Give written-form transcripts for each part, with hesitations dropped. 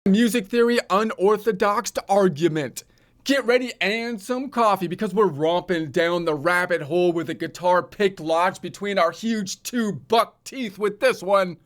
Music theory, unorthodox argument. Get ready and some coffee because we're romping down the rabbit hole with a guitar picked lodged between our huge two buck teeth with this one.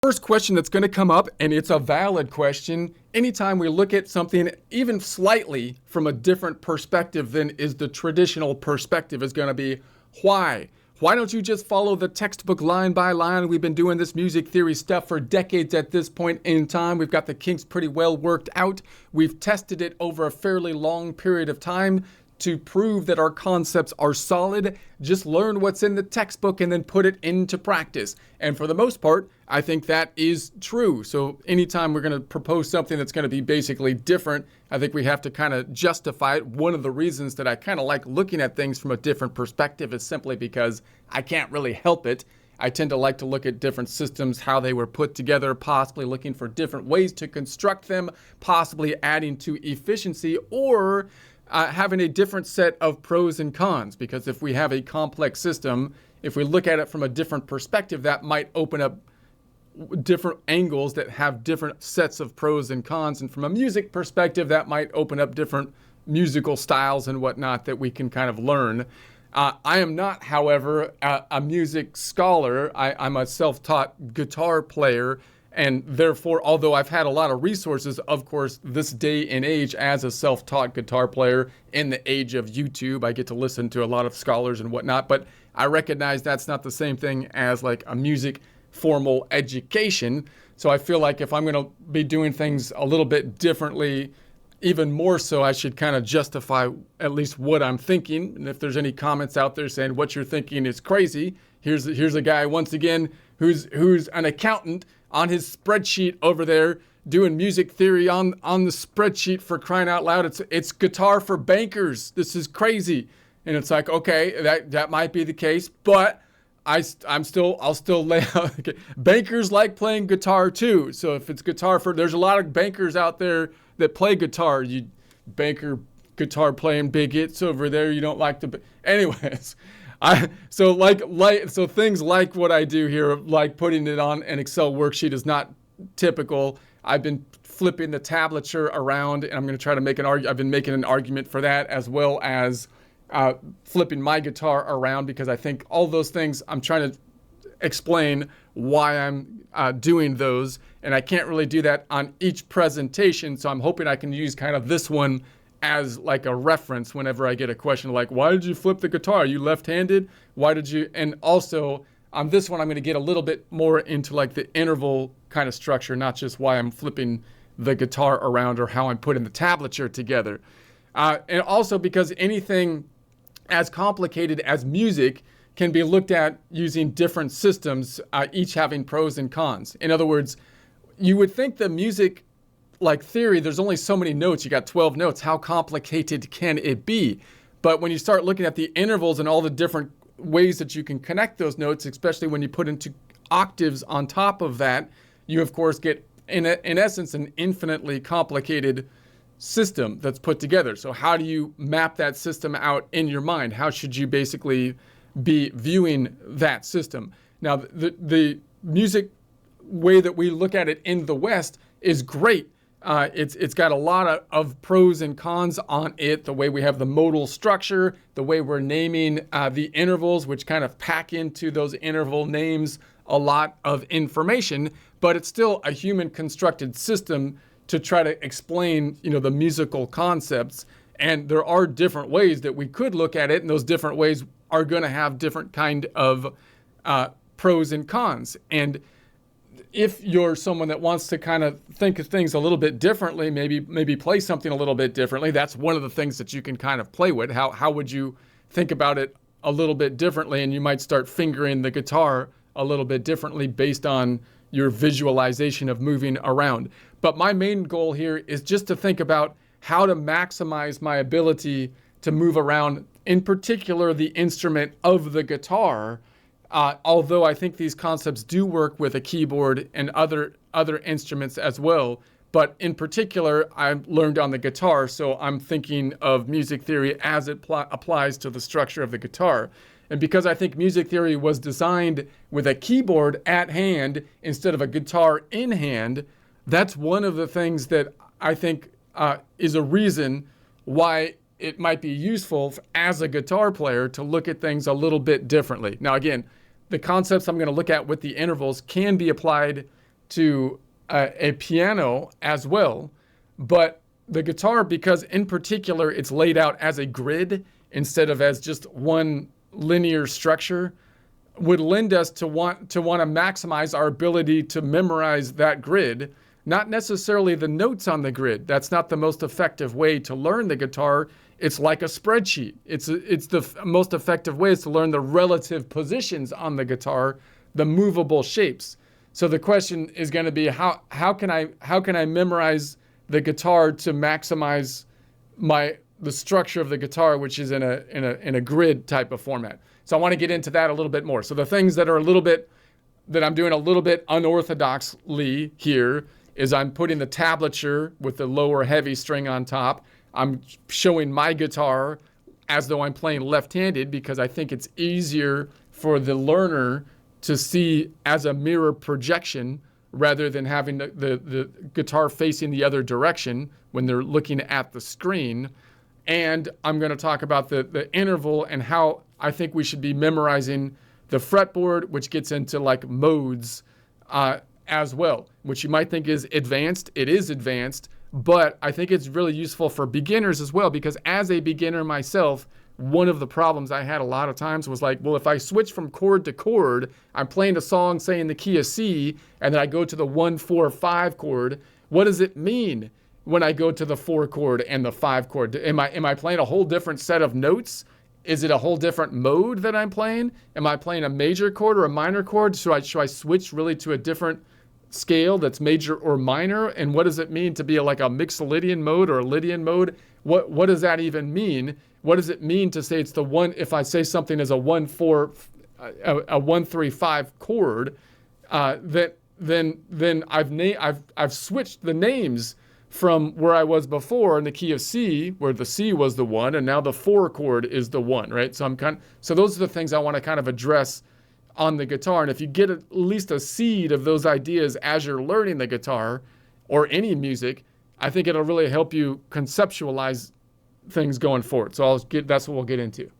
First question that's going to come up, and it's a valid question, anytime we look at something even slightly from a different perspective than is the traditional perspective, is going to be why? Why don't you just follow the textbook line by line? We've been doing this music theory stuff for decades at this point in time. We've got the kinks pretty well worked out. We've tested it over a fairly long period of time to prove that our concepts are solid. Just learn what's in the textbook and then put it into practice. And for the most part, I think that is true. So anytime we're going to propose something that's going to be basically different, I think we have to kind of justify it. One of the reasons that I kind of like looking at things from a different perspective is simply because I can't really help it. I tend to like to look at different systems, how they were put together, possibly looking for different ways to construct them, possibly adding to efficiency, or having a different set of pros and cons. Because if we have a complex system, if we look at it from a different perspective, that might open up different angles that have different sets of pros and cons. And from a music perspective, that might open up different musical styles and whatnot that we can kind of learn. I am not, however, a music scholar. I'm a self-taught guitar player. And therefore, although I've had a lot of resources, of course, this day and age as a self-taught guitar player in the age of YouTube, I get to listen to a lot of scholars and whatnot, but I recognize that's not the same thing as like a music formal education. So I feel like if I'm going to be doing things a little bit differently, even more so, I should kind of justify at least what I'm thinking. And if there's any comments out there saying what you're thinking is crazy, here's a guy once again who's an accountant on his spreadsheet over there doing music theory on the spreadsheet, for crying out loud. It's guitar for bankers. This is crazy. And it's like, okay, that might be the case, but I'll still lay out. Okay. Bankers like playing guitar too. So if it's guitar for, there's a lot of bankers out there that play guitar. You banker guitar playing bigots over there. You don't like the, anyways. So things like what I do here, like putting it on an Excel worksheet, is not typical. I've been flipping the tablature around, and I'm going to try to make I've been making an argument for that, as well as flipping my guitar around, because I think all those things, I'm trying to explain why I'm doing those, and I can't really do that on each presentation. So I'm hoping I can use kind of this one as like a reference whenever I get a question like, why did you flip the guitar? Are you left-handed? Why did you? And also on this one, I'm going to get a little bit more into like the interval kind of structure, not just why I'm flipping the guitar around or how I'm putting the tablature together. And also because anything as complicated as music can be looked at using different systems, each having pros and cons. In other words, you would think the music like theory, there's only so many notes. You got 12 notes. How complicated can it be? But when you start looking at the intervals and all the different ways that you can connect those notes, especially when you put into octaves on top of that, you of course get in essence an infinitely complicated system that's put together. So how do you map that system out in your mind? How should you basically be viewing that system? Now, the music way that we look at it in the West is great. It's got a lot of pros and cons on it. The way we have the modal structure, the way we're naming the intervals, which kind of pack into those interval names a lot of information, but it's still a human constructed system to try to explain, the musical concepts. And there are different ways that we could look at it, and those different ways are going to have different kind of pros and cons. And if you're someone that wants to kind of think of things a little bit differently, maybe play something a little bit differently, that's one of the things that you can kind of play with. How would you think about it a little bit differently? And you might start fingering the guitar a little bit differently based on your visualization of moving around. But my main goal here is just to think about how to maximize my ability to move around, in particular the instrument of the guitar. Although I think these concepts do work with a keyboard and other instruments as well. But in particular, I learned on the guitar, so I'm thinking of music theory as it applies to the structure of the guitar. And because I think music theory was designed with a keyboard at hand instead of a guitar in hand, That's one of the things that I think is a reason why it might be useful as a guitar player to look at things a little bit differently. Now, again, the concepts I'm going to look at with the intervals can be applied to a piano as well, but the guitar, because in particular it's laid out as a grid instead of as just one linear structure, would lend us to want to maximize our ability to memorize that grid, not necessarily the notes on the grid. That's not the most effective way to learn the guitar. It's like a spreadsheet. It's the most effective way is to learn the relative positions on the guitar, the movable shapes. So the question is going to be how can I memorize the guitar to maximize the structure of the guitar, which is in a grid type of format. So I want to get into that a little bit more. So the things that I'm doing a little bit unorthodoxly here is I'm putting the tablature with the lower heavy string on top. I'm showing my guitar as though I'm playing left-handed because I think it's easier for the learner to see as a mirror projection rather than having the guitar facing the other direction when they're looking at the screen. And I'm going to talk about the interval and how I think we should be memorizing the fretboard, which gets into like modes as well, which you might think is advanced. It is advanced, but I think it's really useful for beginners as well, because as a beginner myself, one of the problems I had a lot of times was like, well, if I switch from chord to chord, I'm playing a song, say in the key of C, and then I go to the 1, 4, 5 chord. What does it mean when I go to the 4 chord and the 5 chord? Am I playing a whole different set of notes? Is it a whole different mode that I'm playing? Am I playing a major chord or a minor chord? Should I switch really to a different scale that's major or minor? And what does it mean to be like a Mixolydian mode or a Lydian mode? What does that even mean? What does it mean to say it's the one, if I say something as a 1, 4, a 1, 3, 5 chord, then I've switched the names from where I was before in the key of C, where the C was the 1, and now the 4 chord is the 1, right? So those are the things I want to kind of address on the guitar. And if you get at least a seed of those ideas as you're learning the guitar or any music, I think it'll really help you conceptualize things going forward. So that's what we'll get into.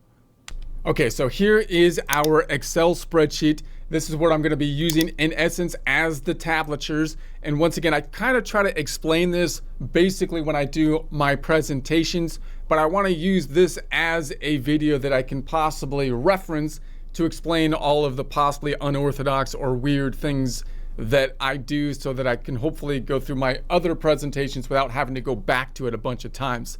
Okay, so here is our Excel spreadsheet. This is what I'm going to be using in essence as the tablatures. And once again, I kind of try to explain this basically when I do my presentations, but I want to use this as a video that I can possibly reference to explain all of the possibly unorthodox or weird things that I do, so that I can hopefully go through my other presentations without having to go back to it a bunch of times.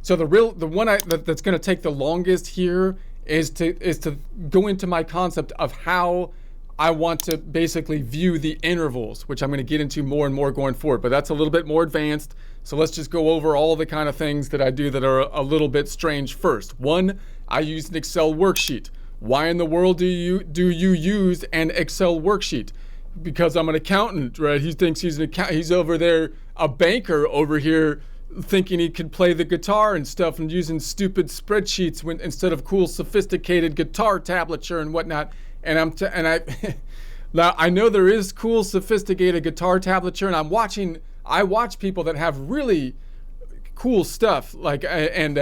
So the one that's going to take the longest here is to go into my concept of how I want to basically view the intervals, which I'm going to get into more and more going forward, but that's a little bit more advanced. So let's just go over all the kind of things that I do that are a little bit strange first. One, I use an Excel worksheet. Why in the world do you use an Excel worksheet? Because I'm an accountant, right? He thinks he's an accountant. He's over there, a banker over here, thinking he could play the guitar and stuff and using stupid spreadsheets instead of cool, sophisticated guitar tablature and whatnot. And now I know there is cool, sophisticated guitar tablature, and I watch people that have really cool stuff like I'm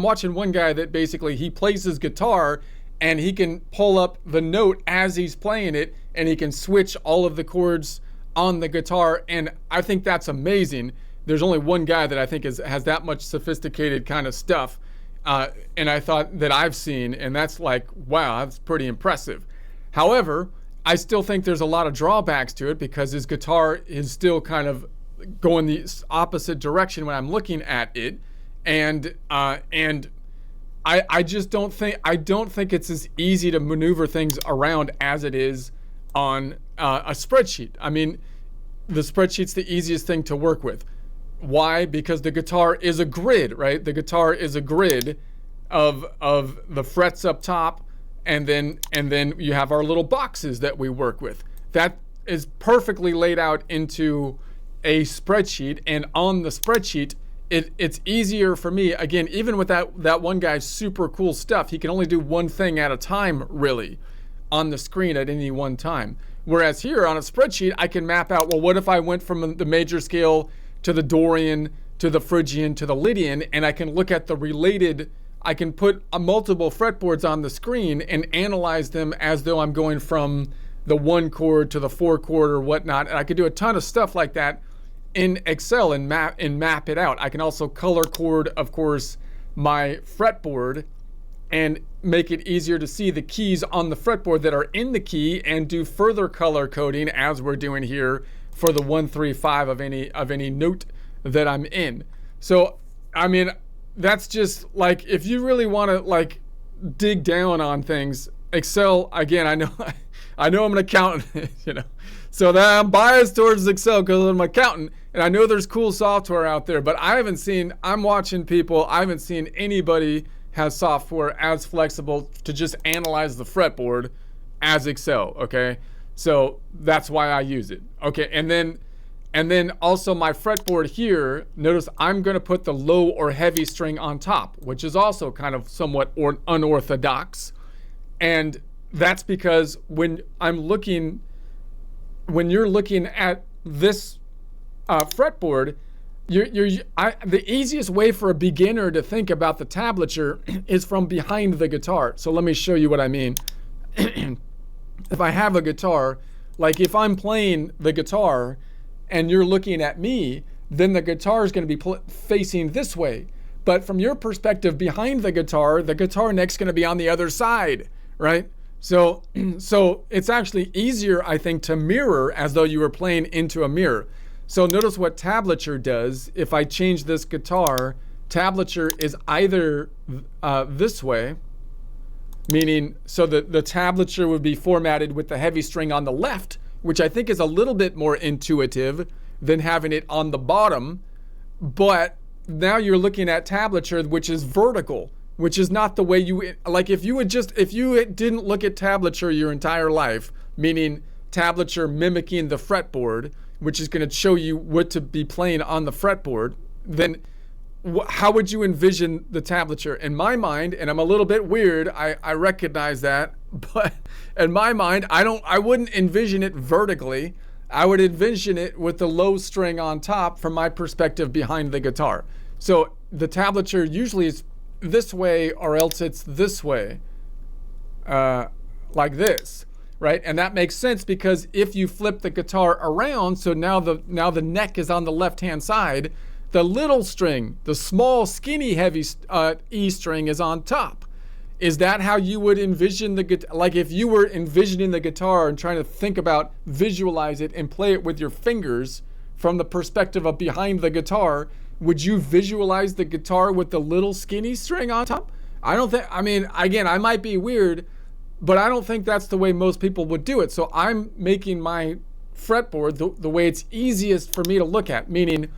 watching one guy that basically he plays his guitar and he can pull up the note as he's playing it, and he can switch all of the chords on the guitar, and I think that's amazing. There's only one guy that I think has that much sophisticated kind of stuff, and I thought that I've seen, and that's like, wow, that's pretty impressive. However, I still think there's a lot of drawbacks to it because his guitar is still kind of going the opposite direction when I'm looking at it, and I just don't think it's as easy to maneuver things around as it is on a spreadsheet. I mean, the spreadsheet's the easiest thing to work with. Why? Because the guitar is a grid, right? The guitar is a grid of the frets up top, and then you have our little boxes that we work with. That is perfectly laid out into a spreadsheet, and on the spreadsheet, it's easier for me, again, even with that one guy's super cool stuff, he can only do one thing at a time, really, on the screen at any one time. Whereas here on a spreadsheet, I can map out, well, what if I went from the major scale to the Dorian, to the Phrygian, to the Lydian, and I can look at the related, I can put multiple fretboards on the screen and analyze them as though I'm going from the 1 chord to the 4 chord or whatnot. And I could do a ton of stuff like that in Excel and map it out. I can also color code, of course, my fretboard and make it easier to see the keys on the fretboard that are in the key, and do further color coding as we're doing here for the 1, 3, 5 of any note that I'm in. So, I mean, that's just like, if you really want to like dig down on things, Excel, again, I know I'm an accountant, you know, so that I'm biased towards Excel because I'm an accountant, and I know there's cool software out there, but I haven't seen anybody has software as flexible to just analyze the fretboard as Excel, okay? So that's why I use it. Okay, and then also my fretboard here, notice I'm gonna put the low or heavy string on top, which is also kind of somewhat unorthodox. And that's because when you're looking at this fretboard, the easiest way for a beginner to think about the tablature is from behind the guitar. So let me show you what I mean. If I have a guitar, like if I'm playing the guitar and you're looking at me, then the guitar is going to be facing this way. But from your perspective behind the guitar neck's going to be on the other side, right? So it's actually easier, I think, to mirror as though you were playing into a mirror. So notice what tablature does. If I change this guitar, tablature is either this way, meaning so the tablature would be formatted with the heavy string on the left, which I think is a little bit more intuitive than having it on the bottom. But now you're looking at tablature, which is vertical, which is not the way you, like if you didn't look at tablature your entire life, meaning tablature mimicking the fretboard, which is going to show you what to be playing on the fretboard, then how would you envision the tablature? In my mind, and I'm a little bit weird, I recognize that, but in my mind, I wouldn't envision it vertically. I would envision it with the low string on top from my perspective behind the guitar. So the tablature usually is this way, or else it's this way, like this. Right, and that makes sense because if you flip the guitar around, so now the neck is on the left-hand side, the little string, the small, skinny, heavy E string is on top. Is that how you would envision the guitar? Like if you were envisioning the guitar and trying to think about, visualize it and play it with your fingers from the perspective of behind the guitar, would you visualize the guitar with the little skinny string on top? I don't think, I mean, again, I might be weird, but I don't think that's the way most people would do it. So I'm making my fretboard the way it's easiest for me to look at, meaning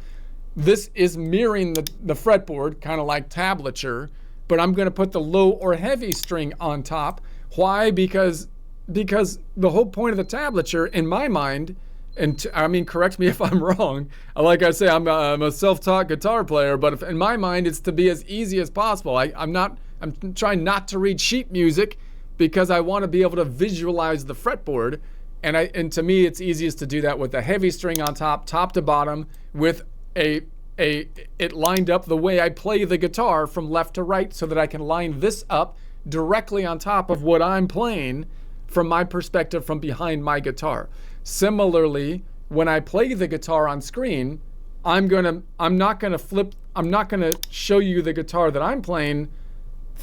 this is mirroring the fretboard, kind of like tablature, but I'm going to put the low or heavy string on top. Why? Because the whole point of the tablature, in my mind, and I mean, correct me if I'm wrong. Like I say, I'm a self-taught guitar player, but in my mind, it's to be as easy as possible. I'm trying not to read sheet music, because I want to be able to visualize the fretboard, and to me it's easiest to do that with a heavy string on top to bottom, with it lined up the way I play the guitar from left to right, so that I can line this up directly on top of what I'm playing from my perspective from behind my guitar. Similarly, when I play the guitar on screen, I'm not gonna show you the guitar that I'm playing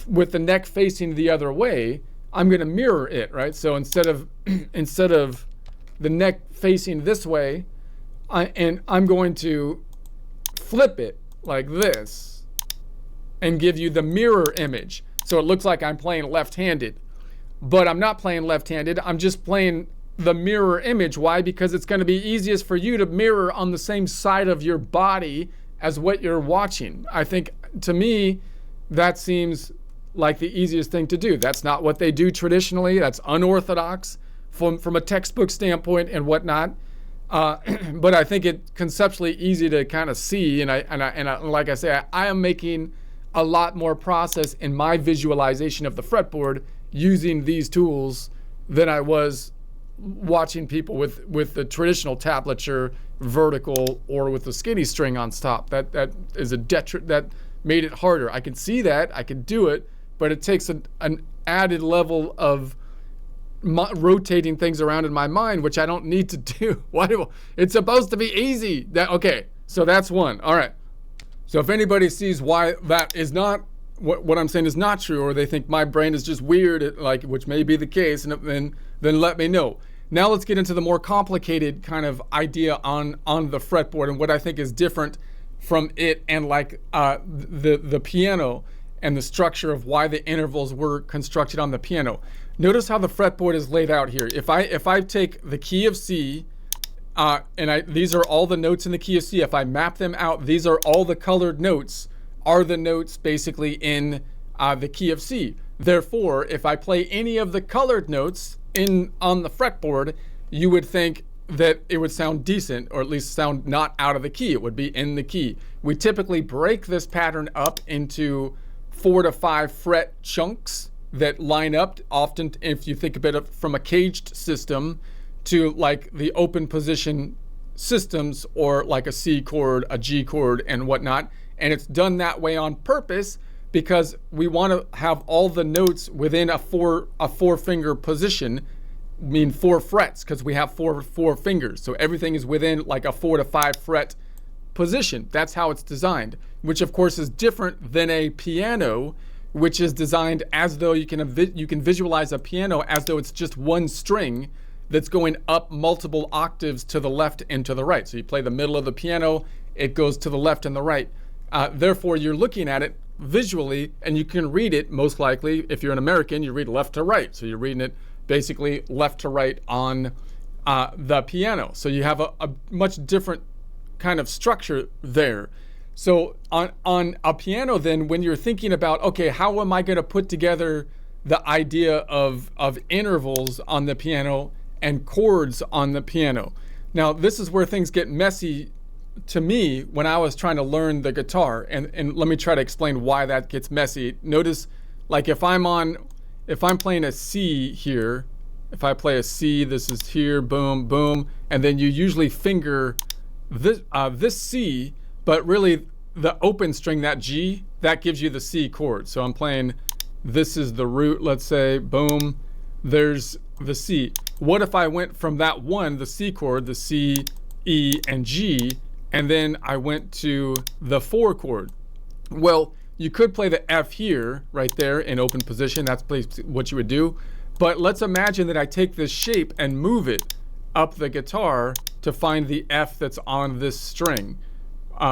with the neck facing the other way. I'm going to mirror it, right? So instead of the neck facing this way, I'm going to flip it like this and give you the mirror image. So it looks like I'm playing left-handed, but I'm not playing left-handed. I'm just playing the mirror image. Why? Because it's going to be easiest for you to mirror on the same side of your body as what you're watching. I think, to me, that seems like the easiest thing to do. That's not what they do traditionally. That's unorthodox from a textbook standpoint and whatnot. But I think it's conceptually easy to kind of see. And I like I say, I am making a lot more process in my visualization of the fretboard using these tools than I was watching people with the traditional tablature vertical or with the skinny string on top. That is that made it harder. I can see that, I can do it, but it takes an added level of rotating things around in my mind, which I don't need to do. It's supposed to be easy. Okay, so that's one. All right. So if anybody sees why that is not what I'm saying is not true, or they think my brain is just weird, like, which may be the case, and then let me know. Now let's get into the more complicated kind of idea on the fretboard and what I think is different from it and like the piano and the structure of why the intervals were constructed on the piano. Notice how the fretboard is laid out here. If I take the key of C, these are all the notes in the key of C. If I map them out, these are all the colored notes, are the notes basically in the key of C. Therefore, if I play any of the colored notes on the fretboard, you would think that it would sound decent, or at least sound not out of the key. It would be in the key. We typically break this pattern up into 4 to 5 fret chunks that line up. Often, if you think about it from a caged system to like the open position systems, or like a C chord, a G chord, and whatnot. And it's done that way on purpose because we want to have all the notes within a four finger position, I mean 4 frets, because we have four fingers. So everything is within like a 4 to 5 fret position. That's how it's designed, which of course is different than a piano, which is designed as though you can visualize a piano as though it's just one string that's going up multiple octaves to the left and to the right. So you play the middle of the piano, it goes to the left and the right. Therefore, you're looking at it visually, and you can read it, most likely, if you're an American, you read left to right. So you're reading it basically left to right on the piano. So you have a much different kind of structure there. So on a piano then, when you're thinking about, okay, how am I going to put together the idea of intervals on the piano and chords on the piano? Now, this is where things get messy to me when I was trying to learn the guitar, and let me try to explain why that gets messy. Notice, like if I'm playing a C here, if I play a C, this is here, boom, boom, and then you usually finger this C, but really the open string, that G, that gives you the C chord. So I'm playing, this is the root, let's say, boom, there's the C. What if I went from that one, the C chord, the C, E, and G, and then I went to the 4 chord? Well, you could play the F here, right there in open position. That's what you would do. But let's imagine that I take this shape and move it up the guitar to find the F that's on this string,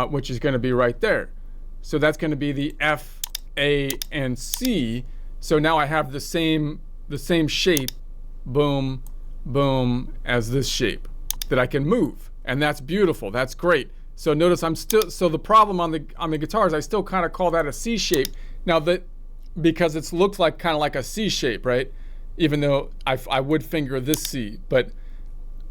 which is going to be right there. So that's going to be the F, A, and C. So now I have the same shape, boom, boom, as this shape that I can move. And that's beautiful. That's great. So notice so the problem on the guitar is I still kind of call that a C shape. Now because it looks like kind of like a C shape, right? Even though I would finger this C, but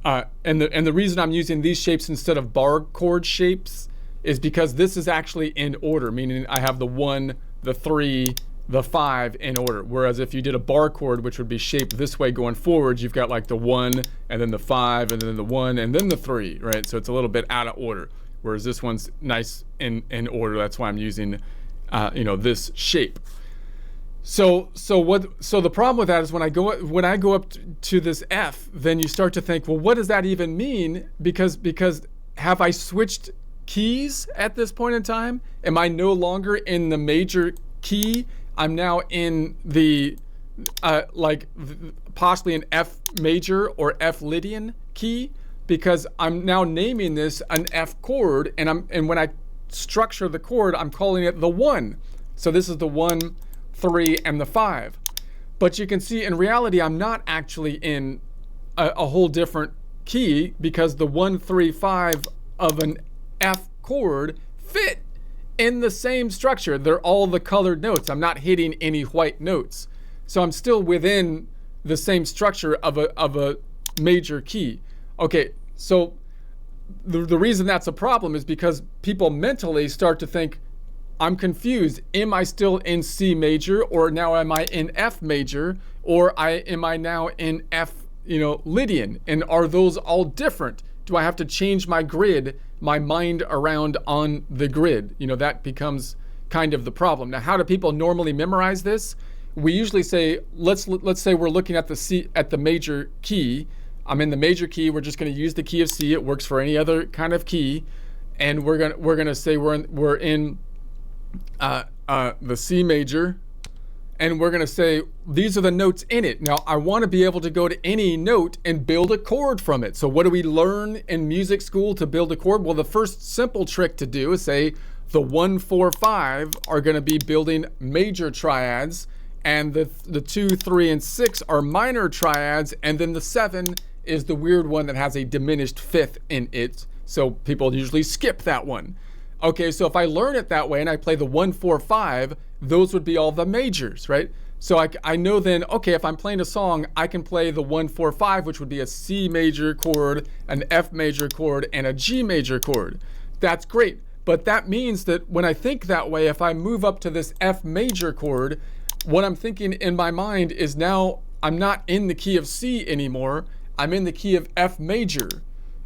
and the reason I'm using these shapes instead of bar chord shapes is because this is actually in order, meaning I have the 1, the 3, the 5 in order. Whereas if you did a bar chord, which would be shaped this way going forward, you've got like the 1 and then the 5 and then the 1 and then the 3, right? So it's a little bit out of order. Whereas this one's nice in order. That's why I'm using this shape. So the problem with that is when I go up to this F, then you start to think, well, what does that even mean? Because have I switched keys at this point in time? Am I no longer in the major key? I'm now in the possibly an F major or F Lydian key, because I'm now naming this an F chord, and when I structure the chord, I'm calling it the 1. So this is the 1, 3, and the 5. But you can see in reality I'm not actually in a whole different key, because the 1, 3, 5 of an F chord fit in the same structure. They're all the colored notes. I'm not hitting any white notes. So I'm still within the same structure of a major key. Okay, so the reason that's a problem is because people mentally start to think, I'm confused. Am I still in C major, or now am I in F major, or am I now in F, Lydian? And are those all different? Do I have to change my grid, my mind around on the grid? That becomes kind of the problem. Now, how do people normally memorize this? We usually say, let's say we're looking at the major key. I'm in the major key. We're just going to use the key of C. It works for any other kind of key, and we're gonna say we're in the C major, and we're going to say these are the notes in it. Now, I want to be able to go to any note and build a chord from it. So what do we learn in music school to build a chord? Well, the first simple trick to do is say the 1, 4, 5 are going to be building major triads, and the 2, 3, and 6 are minor triads, and then the 7 is the weird one that has a diminished fifth in it. So people usually skip that one. Okay, so if I learn it that way and I play the 1, 4, 5, those would be all the majors, right? So I know then, okay, if I'm playing a song, I can play the 1, 4, 5, which would be a C major chord, an F major chord, and a G major chord. That's great. But that means that when I think that way, if I move up to this F major chord, what I'm thinking in my mind is now I'm not in the key of C anymore. I'm in the key of F major,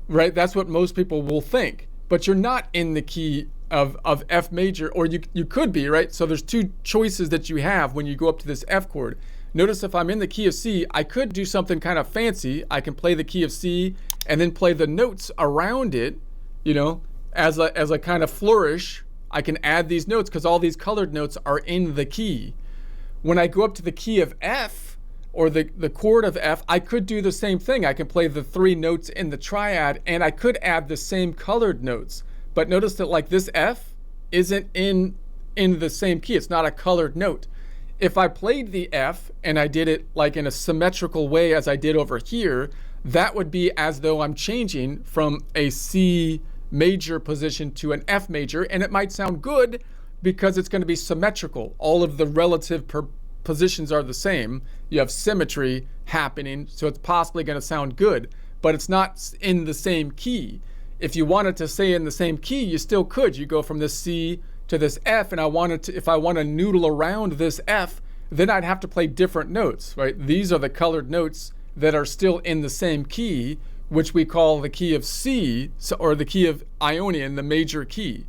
right? That's what most people will think. But you're not in the key of F major, or you could be, right? So there's two choices that you have when you go up to this F chord. Notice if I'm in the key of C, I could do something kind of fancy. I can play the key of C and then play the notes around it, as a kind of flourish. I can add these notes because all these colored notes are in the key. When I go up to the key of F, or the chord of F, I could do the same thing. I can play the 3 notes in the triad, and I could add the same colored notes. But notice that like this F isn't in the same key. It's not a colored note. If I played the F and I did it like in a symmetrical way as I did over here, that would be as though I'm changing from a C major position to an F major, and it might sound good because it's going to be symmetrical. All of the relative positions are the same. You have symmetry happening, so it's possibly going to sound good, but it's not in the same key. If you wanted to say in the same key, you still could. You go from this C to this F, and if I want to noodle around this F, then I'd have to play different notes, right? These are the colored notes that are still in the same key, which we call the key of C, or the key of Ionian, the major key.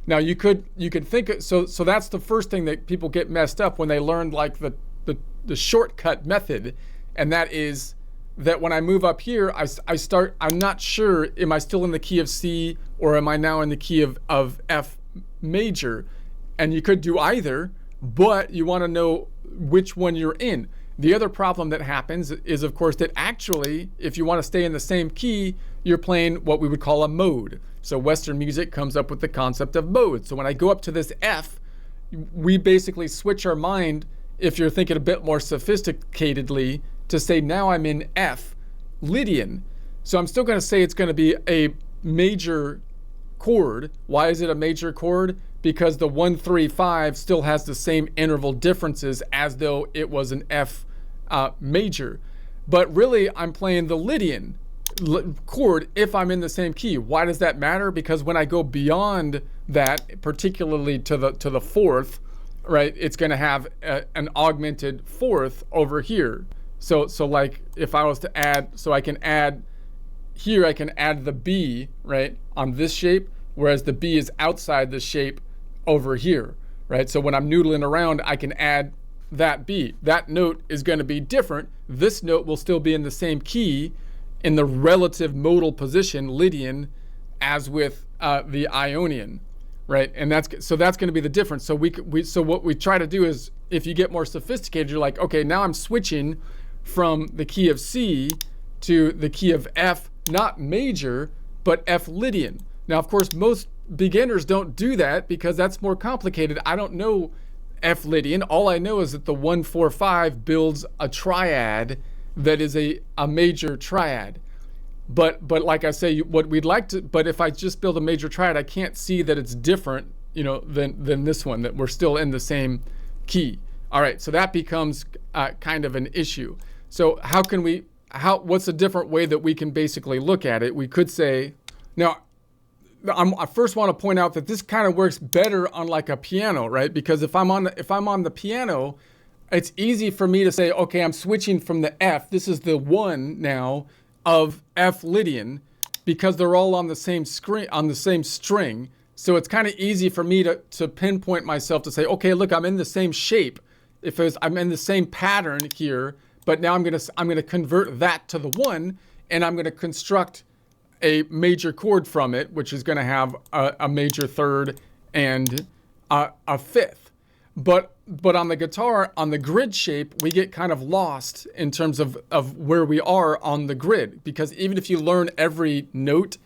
Now you could think so that's the first thing that people get messed up when they learn like the shortcut method, and that is that when I move up here, I'm not sure, am I still in the key of C or am I now in the key of F major? And you could do either, but you want to know which one you're in. The other problem that happens is, of course, that actually, if you want to stay in the same key, you're playing what we would call a mode. So Western music comes up with the concept of mode. So when I go up to this F, we basically switch our mind, if you're thinking a bit more sophisticatedly, to say now I'm in F, Lydian. So I'm still going to say it's going to be a major chord. Why is it a major chord? Because the 1, 3, 5 still has the same interval differences as though it was an F major. But really, I'm playing the Lydian chord if I'm in the same key. Why does that matter? Because when I go beyond that, particularly to the fourth, right, it's going to have an augmented fourth over here. So like if I was to add, so I can add here, I can add the B, right, on this shape, whereas the B is outside the shape over here, right? So when I'm noodling around, I can add that B. That note is going to be different. This note will still be in the same key in the relative modal position, Lydian, as with the Ionian, right? And that's going to be the difference. So so what we try to do is, if you get more sophisticated, you're like, okay, now I'm switching from the key of C to the key of F, not major, but F Lydian. Now, of course, most beginners don't do that because that's more complicated. I don't know F Lydian. All I know is that the 1, 4, 5 builds a triad that is a major triad. But like I say, what we'd like to, but if I just build a major triad, I can't see that it's different, than this one, that we're still in the same key. All right, so that becomes kind of an issue. So what's a different way that we can basically look at it? We could say, now, I first want to point out that this kind of works better on like a piano, right? Because if I'm on the piano, it's easy for me to say, okay, I'm switching from the F. This is the 1 now of F Lydian, because they're all on the same screen, on the same string. So it's kind of easy for me to pinpoint myself to say, okay, look, I'm in the same shape. I'm in the same pattern here, but now I'm gonna convert that to the 1, and I'm gonna construct a major chord from it, which is gonna have a major third and a fifth. But on the guitar, on the grid shape, we get kind of lost in terms of where we are on the grid, because even if you learn every note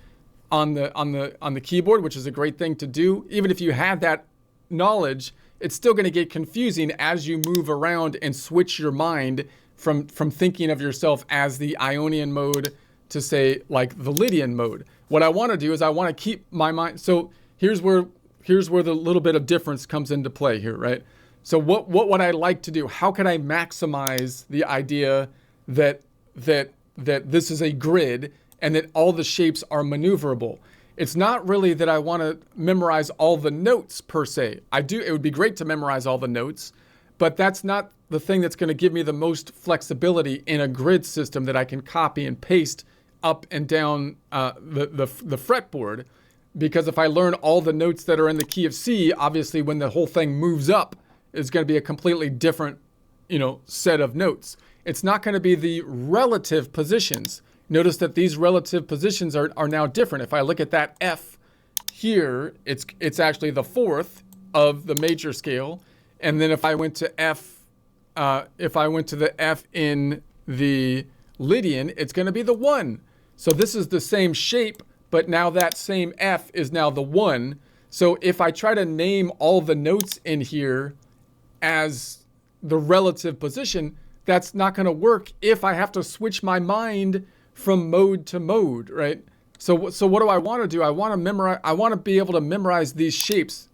on the keyboard, which is a great thing to do, even if you had that knowledge, it's still going to get confusing as you move around and switch your mind from thinking of yourself as the Ionian mode to, say, like the Lydian mode. What I want to do is I want to keep my mind. So here's where the little bit of difference comes into play here, right? So what would I like to do? How can I maximize the idea that this is a grid and that all the shapes are maneuverable? It's not really that I want to memorize all the notes per se. It would be great to memorize all the notes, but that's not the thing that's going to give me the most flexibility in a grid system that I can copy and paste up and down the fretboard. Because if I learn all the notes that are in the key of C, obviously when the whole thing moves up, it's going to be a completely different, set of notes. It's not going to be the relative positions. Notice that these relative positions are now different. If I look at that F here, it's actually the 4th of the major scale. And then if I went to the F in the Lydian, it's going to be the 1. So this is the same shape, but now that same F is now the 1. So if I try to name all the notes in here as the relative position, that's not going to work if I have to switch my mind from mode to mode, right? So what do I want to do? I want to be able to memorize these shapes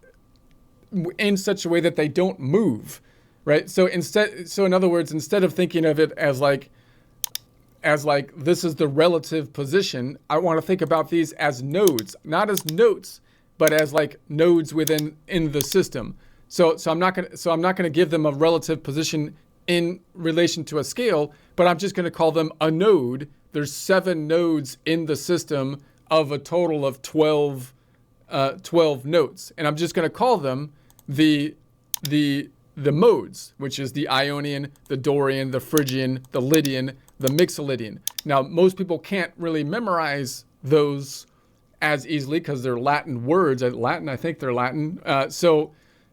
in such a way that they don't move, right? So in other words, instead of thinking of it as like this is the relative position, I want to think about these as nodes, not as notes, but as like nodes in the system. So I'm not going to give them a relative position in relation to a scale, but I'm just going to call them a node. There's 7 nodes in the system of a total of 12 notes, and I'm just going to call them the modes, which is the Ionian, the Dorian, the Phrygian, the Lydian, the Mixolydian. Now, most people can't really memorize those as easily because they're Latin words. Latin, I think they're Latin.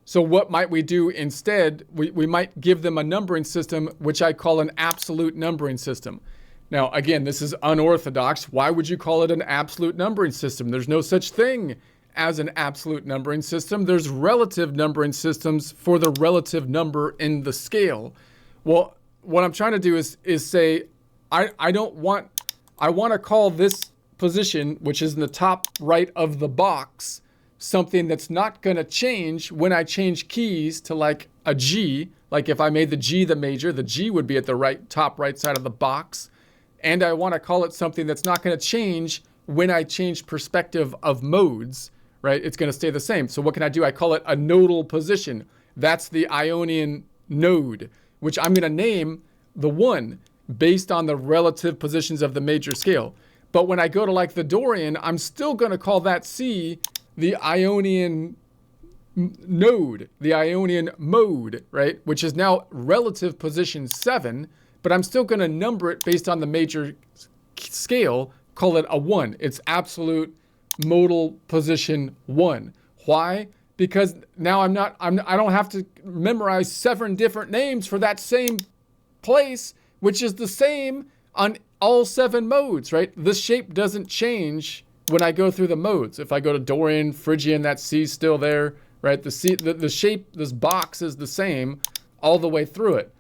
So what might we do instead? We might give them a numbering system, which I call an absolute numbering system. Now, again, this is unorthodox. Why would you call it an absolute numbering system? There's no such thing as an absolute numbering system. There's relative numbering systems for the relative number in the scale. Well, what I'm trying to do is say, I want to call this position, which is in the top right of the box, something that's not going to change when I change keys to like a G. Like if I made the G the major, the G would be at the top right side of the box. And I want to call it something that's not going to change when I change perspective of modes, right? It's going to stay the same. So what can I do? I call it a nodal position. That's the Ionian node, which I'm going to name the 1 based on the relative positions of the major scale. But when I go to like the Dorian, I'm still going to call that C the Ionian node, the Ionian mode, right? Which is now relative position 7, but I'm still going to number it based on the major scale, call it a 1. It's absolute modal position 1. Why? Because now I don't have to memorize 7 different names for that same place, which is the same on all 7 modes, right? The shape doesn't change when I go through the modes. If I go to Dorian, Phrygian, that C's still there, right? The shape, this box is the same all the way through it.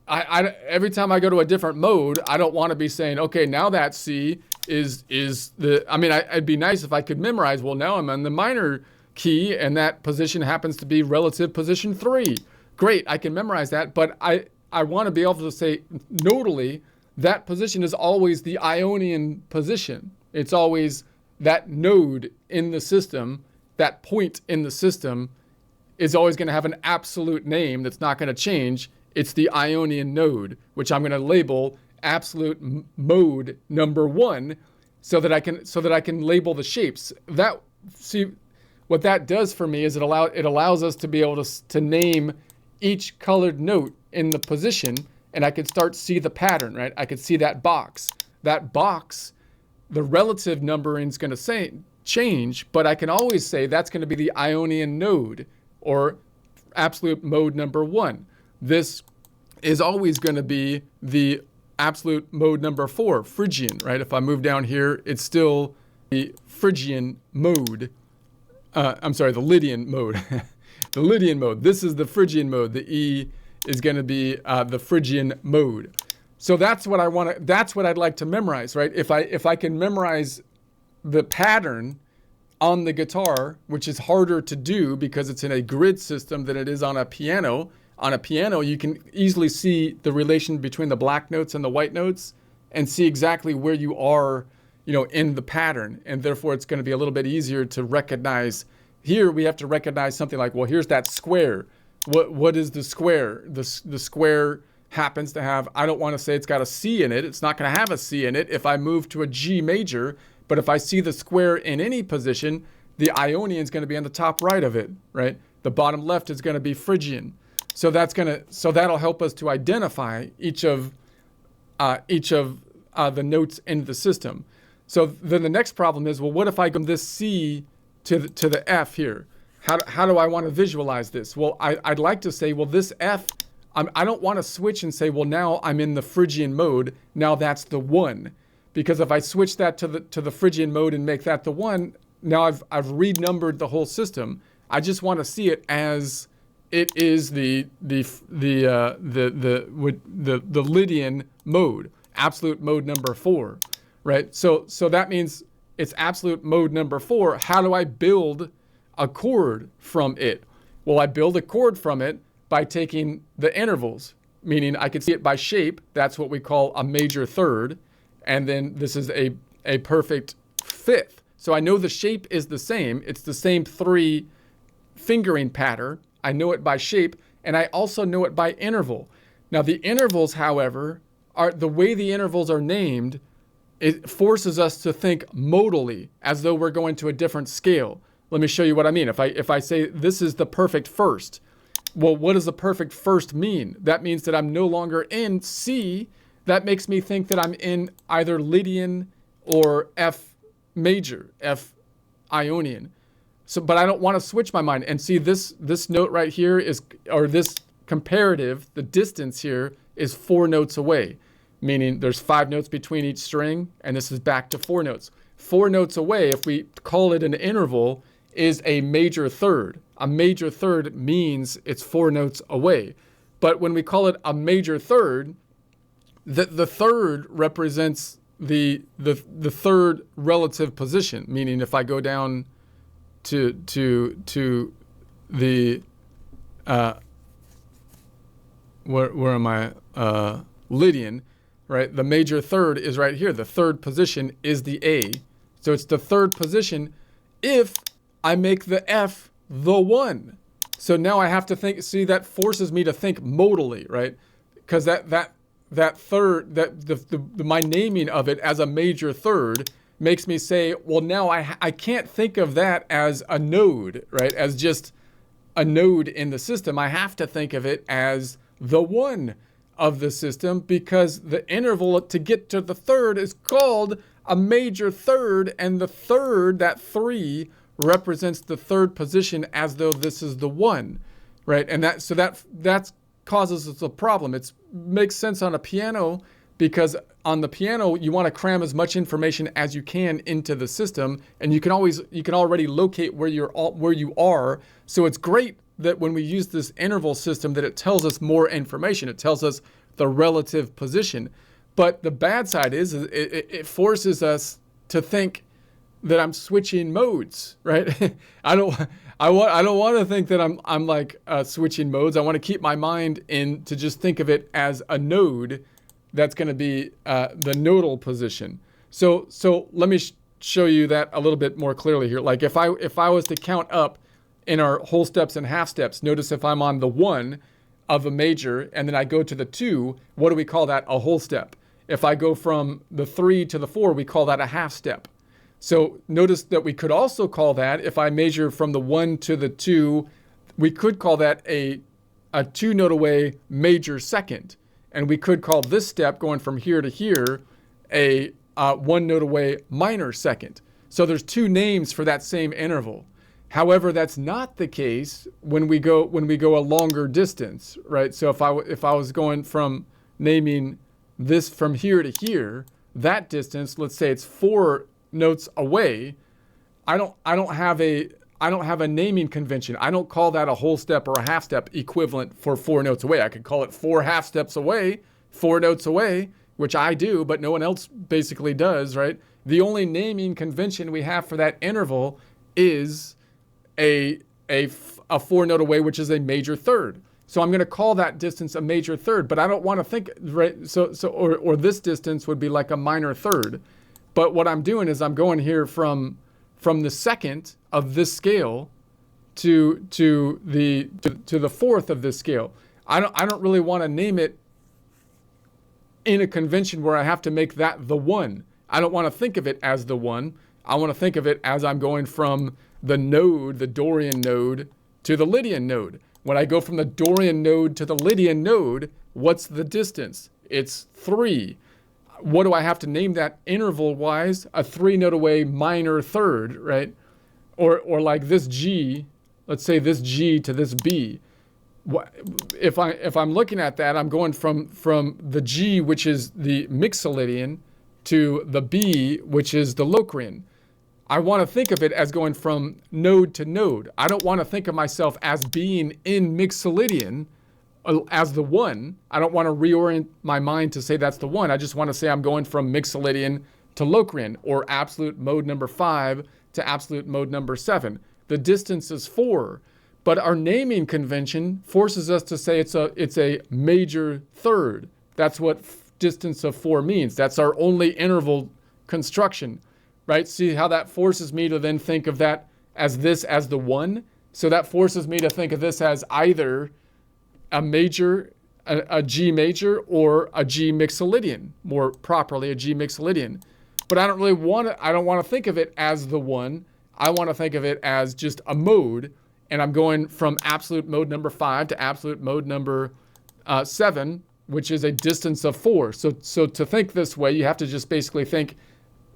Every time I go to a different mode, I don't want to be saying, okay, now that C is it'd be nice if I could memorize, well, now I'm on the minor key and that position happens to be relative position 3. Great, I can memorize that, but I want to be able to say nodally, that position is always the Ionian position. It's always that node in the system, that point in the system is always going to have an absolute name that's not going to change It's the Ionian node, which I'm going to label absolute mode number 1, so that I can label the shapes. See what that does for me is it allows us to be able to name each colored note in the position, and I can start to see the pattern, right? I could see that box. That box, the relative numbering is going to change, but I can always say that's going to be the Ionian node, or absolute mode number 1. This is always going to be the absolute mode number 4, Phrygian, right? If I move down here, it's still the Phrygian mode. The Lydian mode. The Lydian mode. This is the Phrygian mode. The E is going to be the Phrygian mode. So that's what I want to. That's what I'd like to memorize, right? If I can memorize the pattern on the guitar, which is harder to do because it's in a grid system than it is on a piano. On a piano, you can easily see the relation between the black notes and the white notes and see exactly where you are, in the pattern. And therefore, it's going to be a little bit easier to recognize. Here, we have to recognize something like, well, here's that square. What is the square? The square happens to have, I don't want to say it's got a C in it. It's not going to have a C in it if I move to a G major. But if I see the square in any position, the Ionian is going to be on the top right of it, right? The bottom left is going to be Phrygian. So that'll help us to identify each of the notes in the system. So then the next problem is, well, what if I go from this C to the F here? How do I want to visualize this? Well, I'd like to say, well, this F, I don't want to switch and say, well, now I'm in the Phrygian mode. Now that's the 1. Because if I switch that to the Phrygian mode and make that the 1, now I've renumbered the whole system. I just want to see it as it is the Lydian mode, absolute mode number 4, right? So that means it's absolute mode number 4. How do I build a chord from it? Well, I build a chord from it by taking the intervals, meaning I can see it by shape. That's what we call a major third. And then this is a perfect 5th. So I know the shape is the same. It's the same 3 fingering pattern. I know it by shape, and I also know it by interval. Now the intervals, however, are the way the intervals are named. It forces us to think modally, as though we're going to a different scale. Let me show you what I mean. If I say this is the perfect first, well, what does the perfect first mean? That means that I'm no longer in C. That makes me think that I'm in either Lydian or F major, F Ionian. So, but I don't want to switch my mind. And see, this note right here or this comparative, the distance here is 4 notes away, meaning there's 5 notes between each string, and this is back to 4 notes. 4 notes away, if we call it an interval, is a major third. A major third means it's 4 notes away. But when we call it a major third, the third represents the third relative position, meaning if I go down to the where am I? Lydian, right? The major third is right here. The third position is the A. So it's the third position if I make the F the 1. So now I have to think, see, that forces me to think modally, right? Because that third, my naming of it as a major third makes me say, well, now I can't think of that as a node, right? As just a node in the system. I have to think of it as the 1 of the system, because the interval to get to the third is called a major third, and the third, that 3, represents the third position as though this is the 1, right? And that causes us a problem. It makes sense on a piano, because on the piano you want to cram as much information as you can into the system, and you can already locate where you are. So it's great that when we use this interval system that it tells us more information. It tells us the relative position. But the bad side is it forces us to think that I'm switching modes, right? I don't want to think that I'm like switching modes. I want to keep my mind in to just think of it as a node that's going to be the nodal position. So let me show you that a little bit more clearly here. Like if I was to count up in our whole steps and half steps, notice if I'm on the 1, of a major, and then I go to the 2, what do we call that? A whole step. If I go from the 3 to the 4, we call that a half step. So notice that we could also call that, if I measure from the 1 to the 2, we could call that a 2-note away major second. And we could call this step going from here to here a 1-note away minor second. So there's 2 names for that same interval. However, that's not the case when we go a longer distance, right? So if I was going from naming this from here to here, that distance, let's say it's 4 notes away, I don't have a naming convention. I don't call that a whole step or a half step equivalent for 4 notes away. I could call it 4 half steps away, 4 notes away, which I do, but no one else basically does, right? The only naming convention we have for that interval is a 4-note away, which is a major third. So I'm going to call that distance a major third, but I don't want to think, right? Or this distance would be like a minor third. But what I'm doing is I'm going here from the second of this scale to the fourth of this scale. I don't really want to name it in a convention where I have to make that the 1. I don't want to think of it as the 1. I want to think of it as I'm going from the node, the Dorian node, to the Lydian node. When I go from the Dorian node to the Lydian node, what's the distance? It's 3. What do I have to name that interval-wise? A 3-note away minor third, right? Or like this G, let's say this G to this B. If I'm looking at that, I'm going from the G, which is the Mixolydian, to the B, which is the Locrian. I want to think of it as going from node to node. I don't want to think of myself as being in Mixolydian as the 1. I don't want to reorient my mind to say that's the 1. I just want to say I'm going from Mixolydian to Locrian, or absolute mode number 5 to absolute mode number 7. The distance is 4, but our naming convention forces us to say it's a major third. That's what distance of 4 means. That's our only interval construction, right? See how that forces me to then think of that as the 1? So that forces me to think of this as either a major, a G major, or a G Mixolydian, more properly a G Mixolydian. But I don't want to think of it as the 1. I want to think of it as just a mode, and I'm going from absolute mode number 5 to absolute mode number 7, which is a distance of 4. So to think this way, you have to just basically think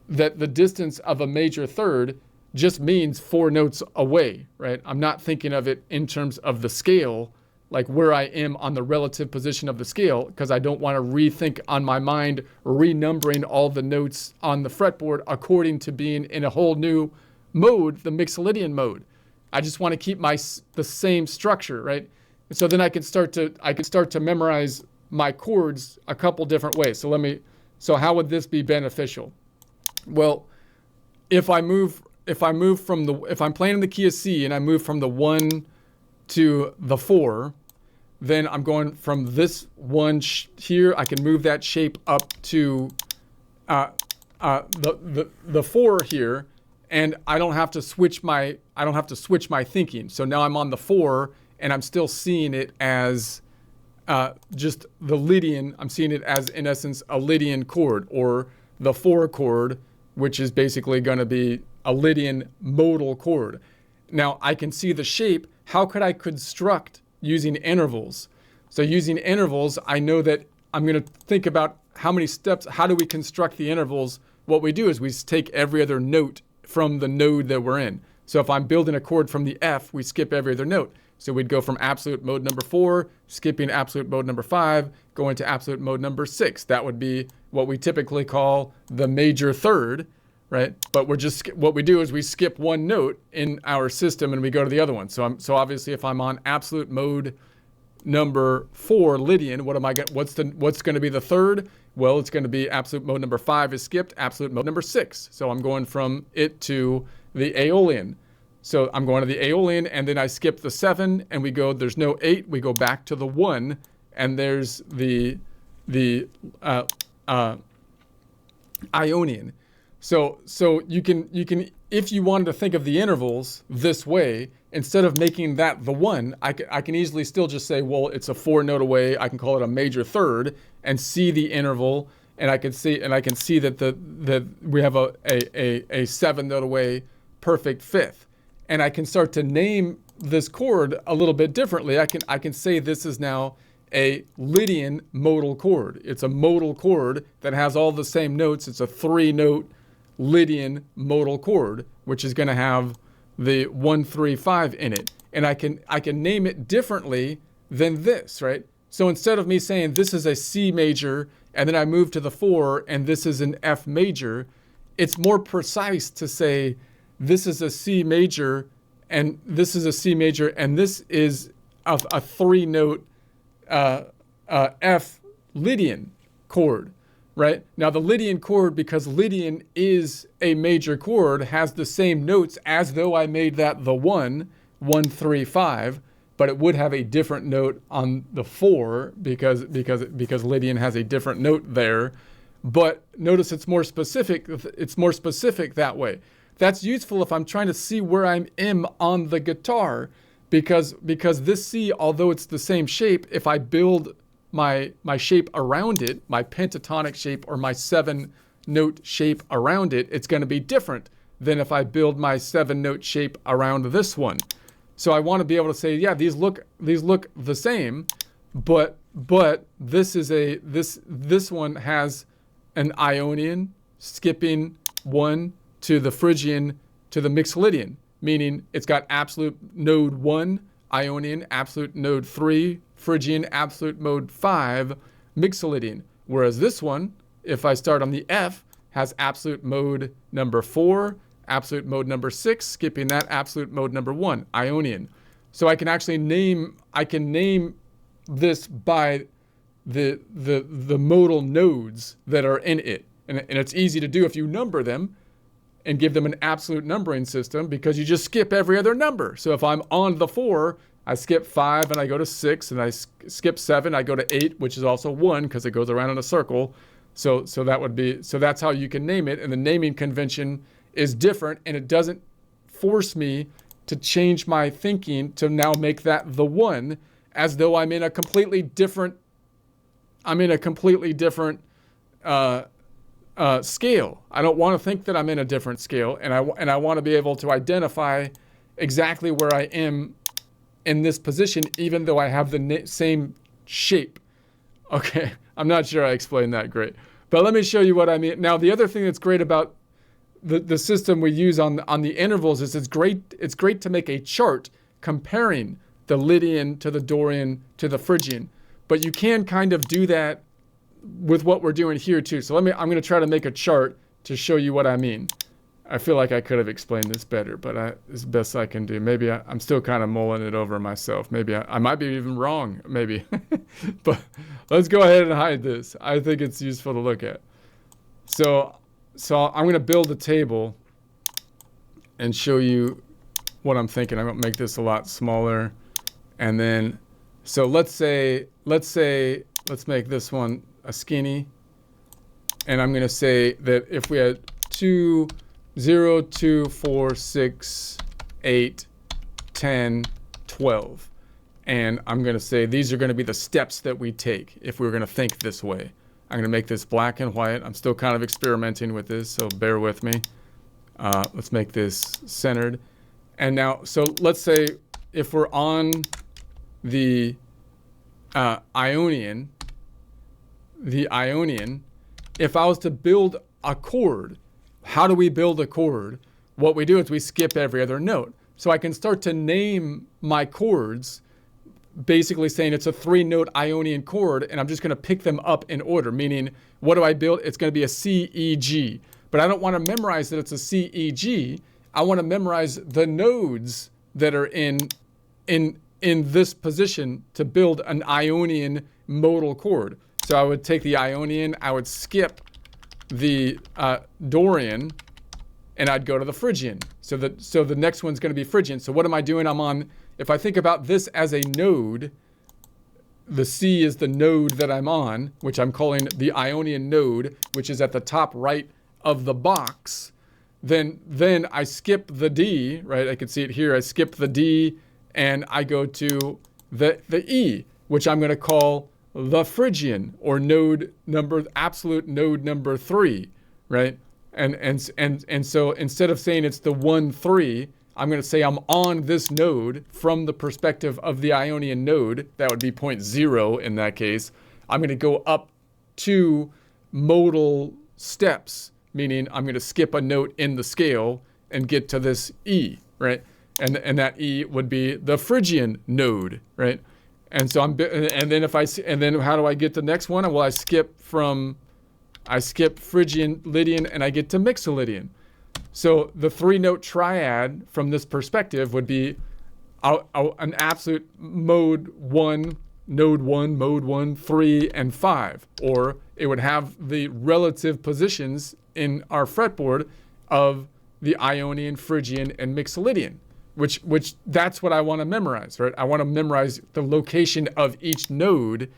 that the distance of a major third just means 4 notes away, right? I'm not thinking of it in terms of the scale, like where I am on the relative position of the scale, because I don't want to rethink on my mind, renumbering all the notes on the fretboard according to being in a whole new mode, the Mixolydian mode. I just want to keep the same structure, right? And so then I could start to memorize my chords a couple different ways. So how would this be beneficial? Well, if I'm playing in the key of C and I move from the 1 to the 4, then I'm going from this 1 here. I can move that shape up to the 4 here, and I don't have to switch my thinking. So now I'm on the 4, and I'm still seeing it as just the Lydian. I'm seeing it as, in essence, a Lydian chord, or the 4 chord, which is basically going to be a Lydian modal chord. Now I can see the shape. How could I construct using intervals? So using intervals, I know that I'm going to think about how many steps, how do we construct the intervals? What we do is we take every other note from the node that we're in. So if I'm building a chord from the F, we skip every other note. So we'd go from absolute mode number 4, skipping absolute mode number 5, going to absolute mode number 6. That would be what we typically call the major third, right? But what we do is we skip 1 note in our system and we go to the other one. So obviously if I'm on absolute mode number 4 Lydian, what's going to be the third? Well, it's going to be absolute mode number 5 is skipped, absolute mode number 6. So I'm going from it to the Aeolian. So I'm going to the Aeolian, and then I skip the 7, and there's no 8, we go back to the 1, and there's the Ionian. So you can if you wanted to think of the intervals this way, instead of making that the 1, I can easily still just say, well, it's a 4-note away. I can call it a major third and see the interval, and I can see that we have a 7-note away perfect fifth, and I can start to name this chord a little bit differently. I can say this is now a Lydian modal chord. It's a modal chord that has all the same notes. It's a 3-note Lydian modal chord, which is going to have the 1, 3, 5 in it. And I can name it differently than this, right? So instead of me saying this is a C major and then I move to the 4 and this is an F major, it's more precise to say this is a C major and this is a C major and this is a 3-note F Lydian chord. Right? Now the Lydian chord, because Lydian is a major chord, has the same notes as though I made that the 1, 1, 3, 5, but it would have a different note on the 4 because Lydian has a different note there. But notice it's more specific. It's more specific that way. That's useful if I'm trying to see where I am on the guitar, because this C, although it's the same shape, if I build my shape around it, my pentatonic shape or my 7-note shape around it, it's going to be different than if I build my 7-note shape around this one. So I want to be able to say, yeah, these look the same, but this is this one has an Ionian skipping 1 to the Phrygian to the mixed Lydian, meaning it's got absolute node 1 Ionian, absolute node 3 Phrygian, absolute mode 5 Mixolydian. Whereas this one, if I start on the F, has absolute mode number 4, absolute mode number 6, skipping that, absolute mode number 1 Ionian. So I can actually name this by the modal nodes that are in it, and it's easy to do if you number them and give them an absolute numbering system, because you just skip every other number. So if I'm on the 4, I skip 5 and I go to 6, and I skip 7, I go to 8, which is also 1 because it goes around in a circle. So that's how you can name it. And the naming convention is different, and it doesn't force me to change my thinking to now make that the 1, as though I'm in a completely different scale. I don't want to think that I'm in a different scale, and I want to be able to identify exactly where I am in this position, even though I have the same shape. Okay, I'm not sure I explained that great, but let me show you what I mean. Now, the other thing that's great about the system we use on the intervals is it's great to make a chart comparing the Lydian to the Dorian to the Phrygian, but you can kind of do that with what we're doing here too. So I'm going to try to make a chart to show you what I mean. I feel like I could have explained this better, but it's the best I can do. Maybe I'm still kind of mulling it over myself. Maybe I might be even wrong, maybe. But let's go ahead and hide this. I think it's useful to look at. So I'm going to build a table and show you what I'm thinking. I'm going to make this a lot smaller. And then, so let's make this one a skinny. And I'm going to say that if we had 2, 0, 2, 4, 6, 8, 10, 12. And I'm going to say these are going to be the steps that we take if we were going to think this way. I'm going to make this black and white. I'm still kind of experimenting with this, so bear with me. Let's make this centered. And now, so let's say if we're on the Ionian, if I was to build a chord, how do we build a chord? What we do is we skip every other note. So I can start to name my chords, basically saying it's a 3-note Ionian chord, and I'm just going to pick them up in order, meaning what do I build? It's going to be a C, E, G. But I don't want to memorize that it's a C, E, G. I want to memorize the nodes that are in this position to build an Ionian modal chord. So I would take the Ionian, I would skip the Dorian, and I'd go to the Phrygian. So the next one's going to be Phrygian. So what am I doing? I'm on, if I think about this as a node, the C is the node that I'm on, which I'm calling the Ionian node, which is at the top right of the box. then I skip the D, right? I can see it here. I skip the D and I go to the E, which I'm going to call the Phrygian, or absolute node number 3, right? And so instead of saying it's the 1, 3, I'm going to say I'm on this node from the perspective of the Ionian node. That would be point 0 in that case. I'm going to go up 2 modal steps, meaning I'm going to skip a note in the scale and get to this E, right? And that E would be the Phrygian node, right? And so then how do I get the next one? Well, I skip Phrygian, Lydian, and I get to Mixolydian. So the 3-note triad from this perspective would be an absolute mode 1, node 1, mode 1, 3, and 5. Or it would have the relative positions in our fretboard of the Ionian, Phrygian, and Mixolydian, which that's what I want to memorize, right? I want to memorize the location of each node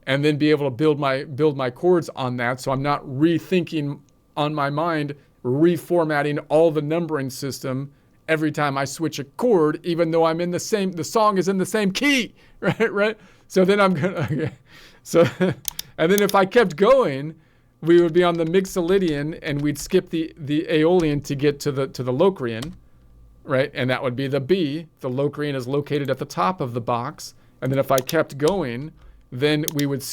and then be able to build my chords on that, so I'm not rethinking on my mind, reformatting all the numbering system every time I switch a chord, even though the song is in the same key, right? So then and then if I kept going, we would be on the Mixolydian and we'd skip the Aeolian to get to the Locrian, right? And that would be the B. The Locrian is located at the top of the box. And then if I kept going, then we would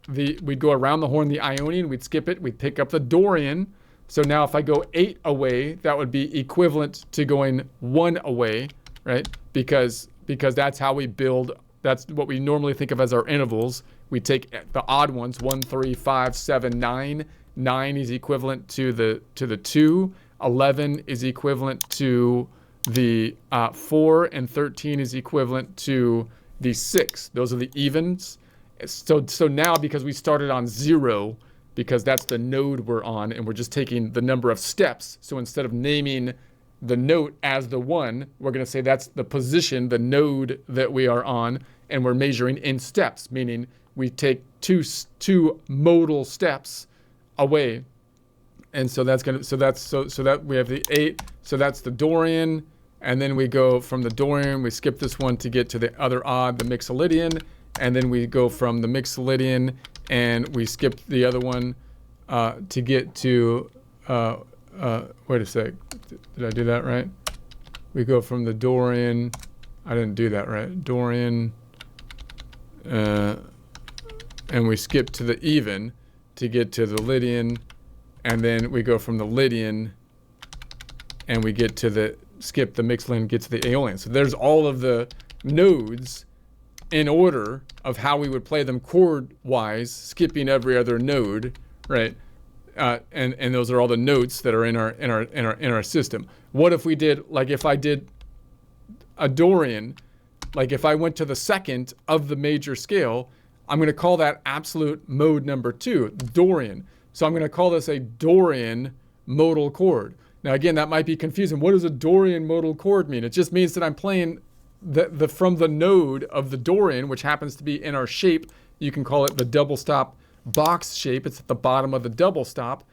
we'd go around the horn, the Ionian, we'd skip it, we'd pick up the Dorian. So now if I go 8 away, that would be equivalent to going 1 away, right? Because that's how we build, that's what we normally think of as our intervals. We take the odd ones, 1, 3, 5, 7, 9. 9 is equivalent to the 2. 11 is equivalent to the 4, and 13 is equivalent to the 6. Those are the evens. So now, because we started on 0, because that's the node we're on, and we're just taking the number of steps. So instead of naming the note as the 1, we're going to say that's the position, the node that we are on, and we're measuring in steps, meaning we take two modal steps away. And so that's going to, so that we have the 8. So that's the Dorian. And then we go from the Dorian, we skip this one to get to the other odd, the Mixolydian. And then we go from the Mixolydian and we skip the other one to get to, wait a sec, did I do that right? We go from the Dorian, I didn't do that right, Dorian, and we skip to the even to get to the Lydian, and then we go from the Lydian and we get to skip the Mixolydian, get to the Aeolian. So there's all of the nodes in order of how we would play them chord-wise, skipping every other node, right? And those are all the notes that are in our system. What if we did, like if I did a Dorian, like if I went to the second of the major scale, I'm going to call that absolute mode number 2, Dorian. So I'm going to call this a Dorian modal chord. Now again, that might be confusing. What does a Dorian modal chord mean? It just means that I'm playing from the node of the Dorian, which happens to be in our shape. You can call it the double stop box shape. It's at the bottom of the double stop.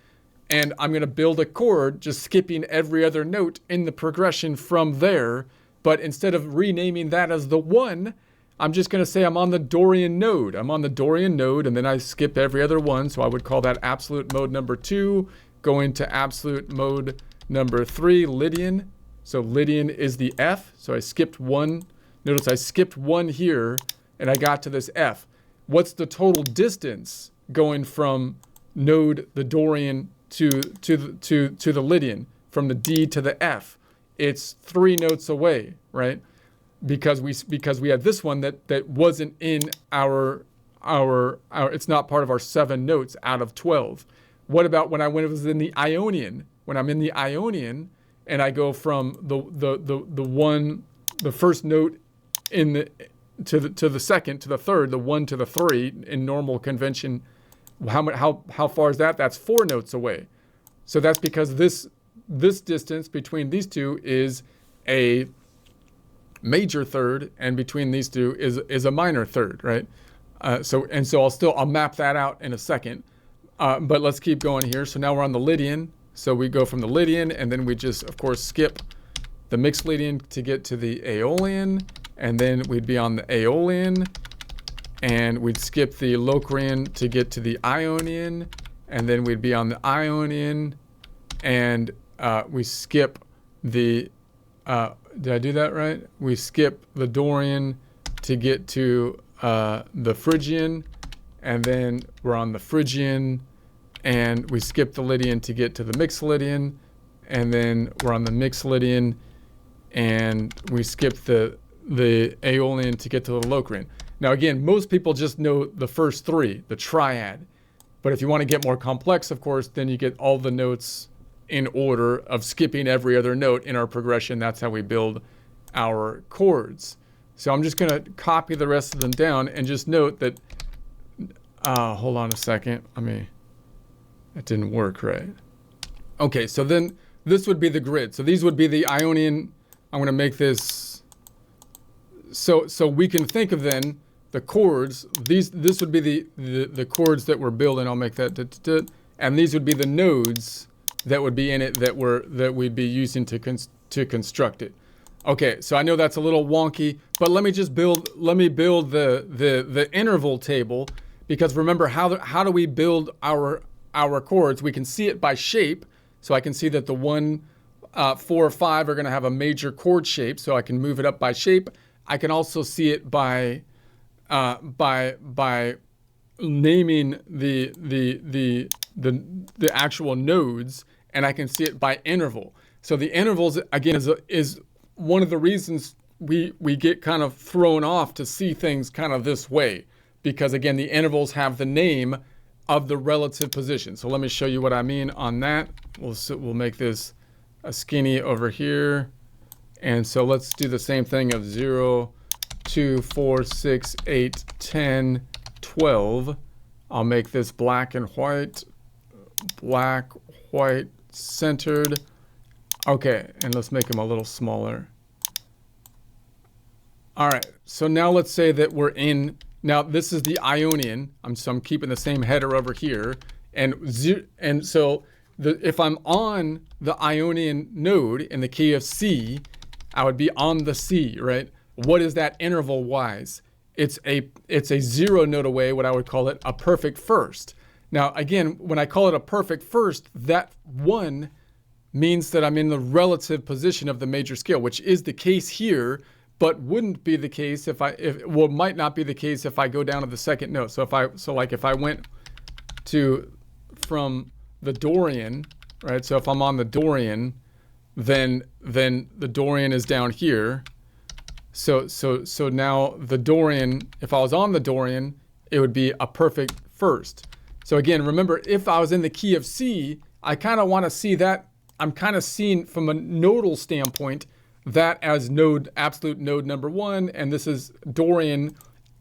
And I'm going to build a chord just skipping every other note in the progression from there. But instead of renaming that as the 1, I'm just going to say I'm on the Dorian node. I'm on the Dorian node, and then I skip every other one. So I would call that absolute mode number 2, going to absolute mode number 3, Lydian. So Lydian is the F. So I skipped 1. Notice I skipped 1 here, and I got to this F. What's the total distance going from node the Dorian to the Lydian, from the D to the F? It's 3 notes away, right? Because we had this one that wasn't in our it's not part of our 7 notes out of 12. What about when it was in the Ionian? When I'm in the Ionian and I go from the first note to the second to the third, the 1 to the 3 in normal convention, how far is that? That's 4 notes away. So that's because this distance between these two is a major third, and between these two is a minor third, right? So I'll map that out in a second. But let's keep going here. So now we're on the Lydian. So we go from the Lydian, and then we just, of course, skip the mixed Lydian to get to the Aeolian, and then we'd be on the Aeolian, and we'd skip the Locrian to get to the Ionian, and then we'd be on the Ionian, and we skip the, did I do that right? We skip the Dorian to get to the Phrygian, and then we're on the Phrygian, and we skip the Lydian to get to the mixed Lydian, and then we're on the mixed Lydian, and we skip the Aeolian to get to the Locrian. Now again, most people just know the first three, the triad. But if you want to get more complex, of course, then you get all the notes in order of skipping every other note in our progression. That's how we build our chords. So I'm just going to copy the rest of them down and just note that, hold on a second. That didn't work right. Okay, so then this would be the grid. So these would be the Ionian. I'm going to make this, so we can think of then the chords. This would be the chords that we're building. I'll make that, and these would be the nodes that would be in it that we'd be using to construct it. Okay, so I know that's a little wonky, but let me build the interval table, because remember, how do we build our chords? We can see it by shape. So I can see that the 1, 4, 5 are going to have a major chord shape, so I can move it up by shape. I can also see it by naming the actual nodes, and I can see it by interval. So the intervals, again, is one of the reasons we get kind of thrown off to see things kind of this way, because again, the intervals have the name of the relative position. So let me show you what I mean on that. We'll make this a skinny over here. And so let's do the same thing of 0, 2, 4, 6, 8, 10, 12. I'll make this black and white, centered. Okay, and let's make them a little smaller. All right, so now let's say that we're in, now this is the Ionian. I'm keeping the same header over here. And so if I'm on the Ionian node in the key of C, I would be on the C, right? What is that interval wise? It's a 0 note away, what I would call it a perfect first. Now, again, when I call it a perfect first, that 1 means that I'm in the relative position of the major scale, which is the case here, but wouldn't be the case might not be the case if I go down to the second note. So if I went from the Dorian, right? So if I'm on the Dorian, then the Dorian is down here. So now the Dorian, if I was on the Dorian, it would be a perfect first. So again, remember, if I was in the key of C, I kind of want to see that. I'm kind of seeing from a nodal standpoint that as absolute node number 1, and this is Dorian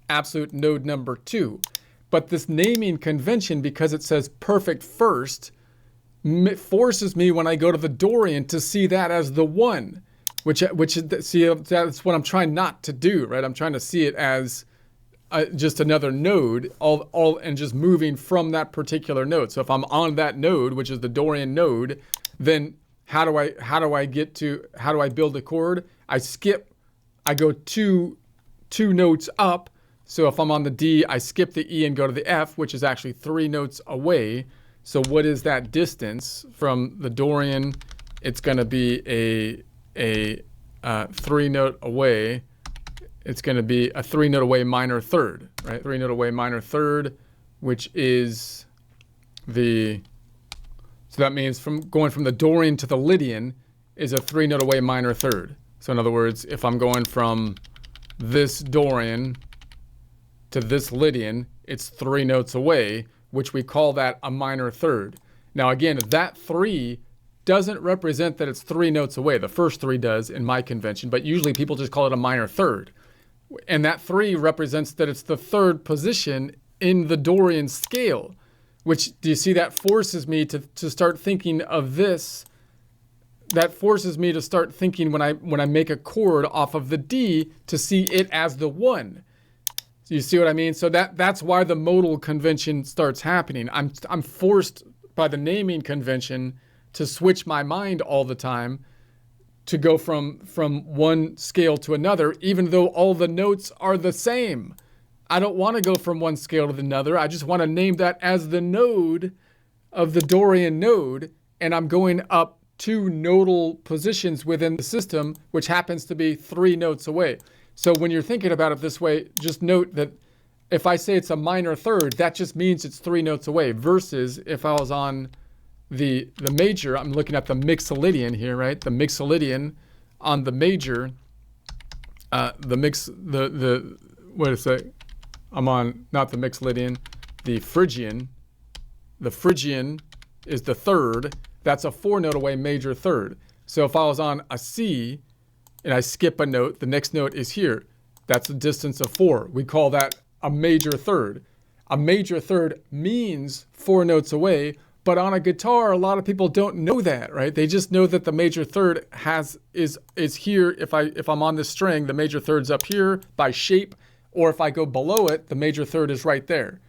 absolute node number 2. But this naming convention, because it says perfect first, forces me when I go to the Dorian to see that as the 1, which that's what I'm trying not to do, right? I'm trying to see it as just another node, and just moving from that particular node. So if I'm on that node, which is the Dorian node, then how do I build a chord? I go two notes up. So if I'm on the D, I skip the E and go to the F, which is actually 3 notes away. So what is that distance from the Dorian? It's going to be a 3 note away. It's going to be a 3 note away minor third, right? 3 note away minor third, which is so that means going from the Dorian to the Lydian is a 3 note away minor third. So in other words, if I'm going from this Dorian to this Lydian, it's 3 notes away, which we call that a minor third. Now again, that 3 doesn't represent that it's 3 notes away. The first 3 does in my convention, but usually people just call it a minor third. And that 3 represents that it's the 3rd position in the Dorian scale, which, do you see, that forces me to start thinking of this. That forces me to start thinking when I make a chord off of the D to see it as the 1. So you see what I mean? So that's why the modal convention starts happening. I'm forced by the naming convention to switch my mind all the time to go from one scale to another, even though all the notes are the same. I don't want to go from one scale to another. I just want to name that as the node of the Dorian node, and I'm going up 2 nodal positions within the system, which happens to be 3 notes away. So when you're thinking about it this way, just note that if I say it's a minor third, that just means it's 3 notes away, versus if I was on the major, I'm looking at the mixolydian here, right? The mixolydian on the major, wait a sec, I'm on, not the mixolydian, the Phrygian. The Phrygian is the third. That's a 4 note away major third. So if I was on a C and I skip a note, the next note is here. That's a distance of 4. We call that a major third. A major third means 4 notes away, but on a guitar, a lot of people don't know that, right? They just know that the major third is here. If I'm on this string, the major third's up here by shape, or if I go below it, the major third is right there.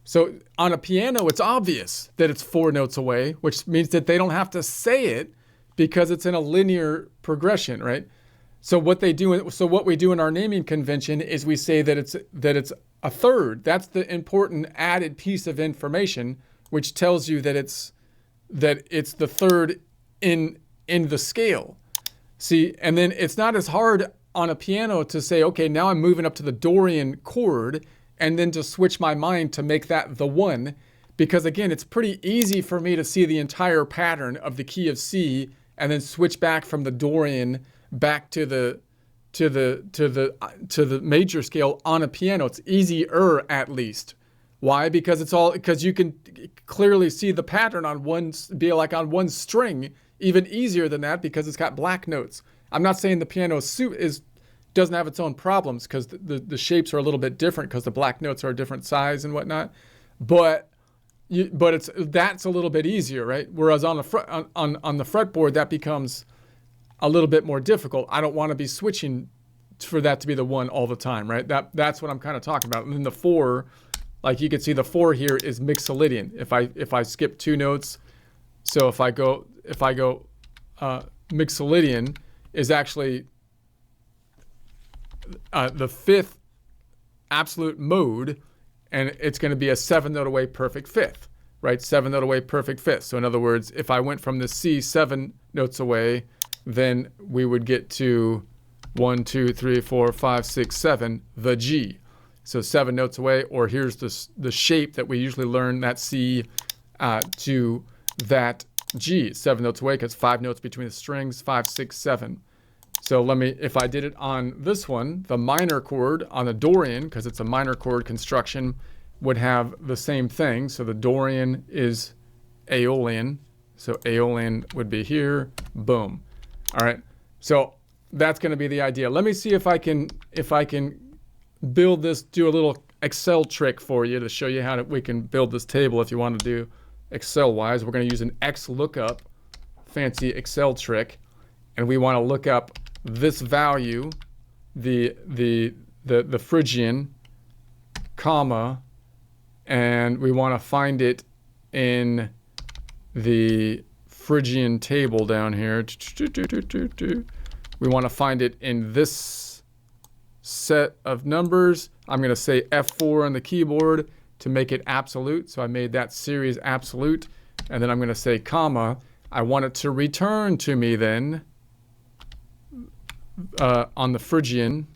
So on a piano, it's obvious that it's 4 notes away, which means that they don't have to say it because it's in a linear progression, right? So what we do in our naming convention is we say that it's a third. That's the important added piece of information, which tells you that it's the third in the scale. See, and then it's not as hard on a piano to say, okay, now I'm moving up to the Dorian chord, and then to switch my mind to make that the 1, because again, it's pretty easy for me to see the entire pattern of the key of C and then switch back from the Dorian back to the major scale on a piano. It's easier, at least. Why? Because you can clearly see the pattern on one string. Even easier than that because it's got black notes. I'm not saying the piano doesn't have its own problems, because the shapes are a little bit different because the black notes are a different size and whatnot. But that's a little bit easier, right? Whereas on the fretboard, that becomes a little bit more difficult. I don't want to be switching for that to be the 1 all the time, right? That's what I'm kind of talking about. And then the 4, like you can see, the 4 here is mixolydian. If I skip 2 notes, so if I go mixolydian is actually the 5th absolute mode, and it's going to be a 7 note away perfect 5th, right? 7 note away perfect 5th. So in other words, if I went from the C 7 notes away, then we would get to 1, 2, 3, 4, 5, 6, 7, the G. So 7 notes away, or here's the shape that we usually learn, that C to that G. 7 notes away because 5 notes between the strings, 5, 6, 7. So if I did it on this one, the minor chord on the Dorian, because it's a minor chord construction, would have the same thing. So the Dorian is Aeolian. So Aeolian would be here, boom. All right, so that's going to be the idea. Let me see if I can build this, do a little Excel trick for you to show you how we can build this table if you want to do Excel-wise. We're going to use an XLOOKUP, fancy Excel trick, and we want to look up this value, the Phrygian, comma, and we want to find it in the Phrygian table down here. We want to find it in this set of numbers. I'm going to say F4 on the keyboard to make it absolute. So I made that series absolute. And then I'm going to say comma. I want it to return to me then on the Phrygian.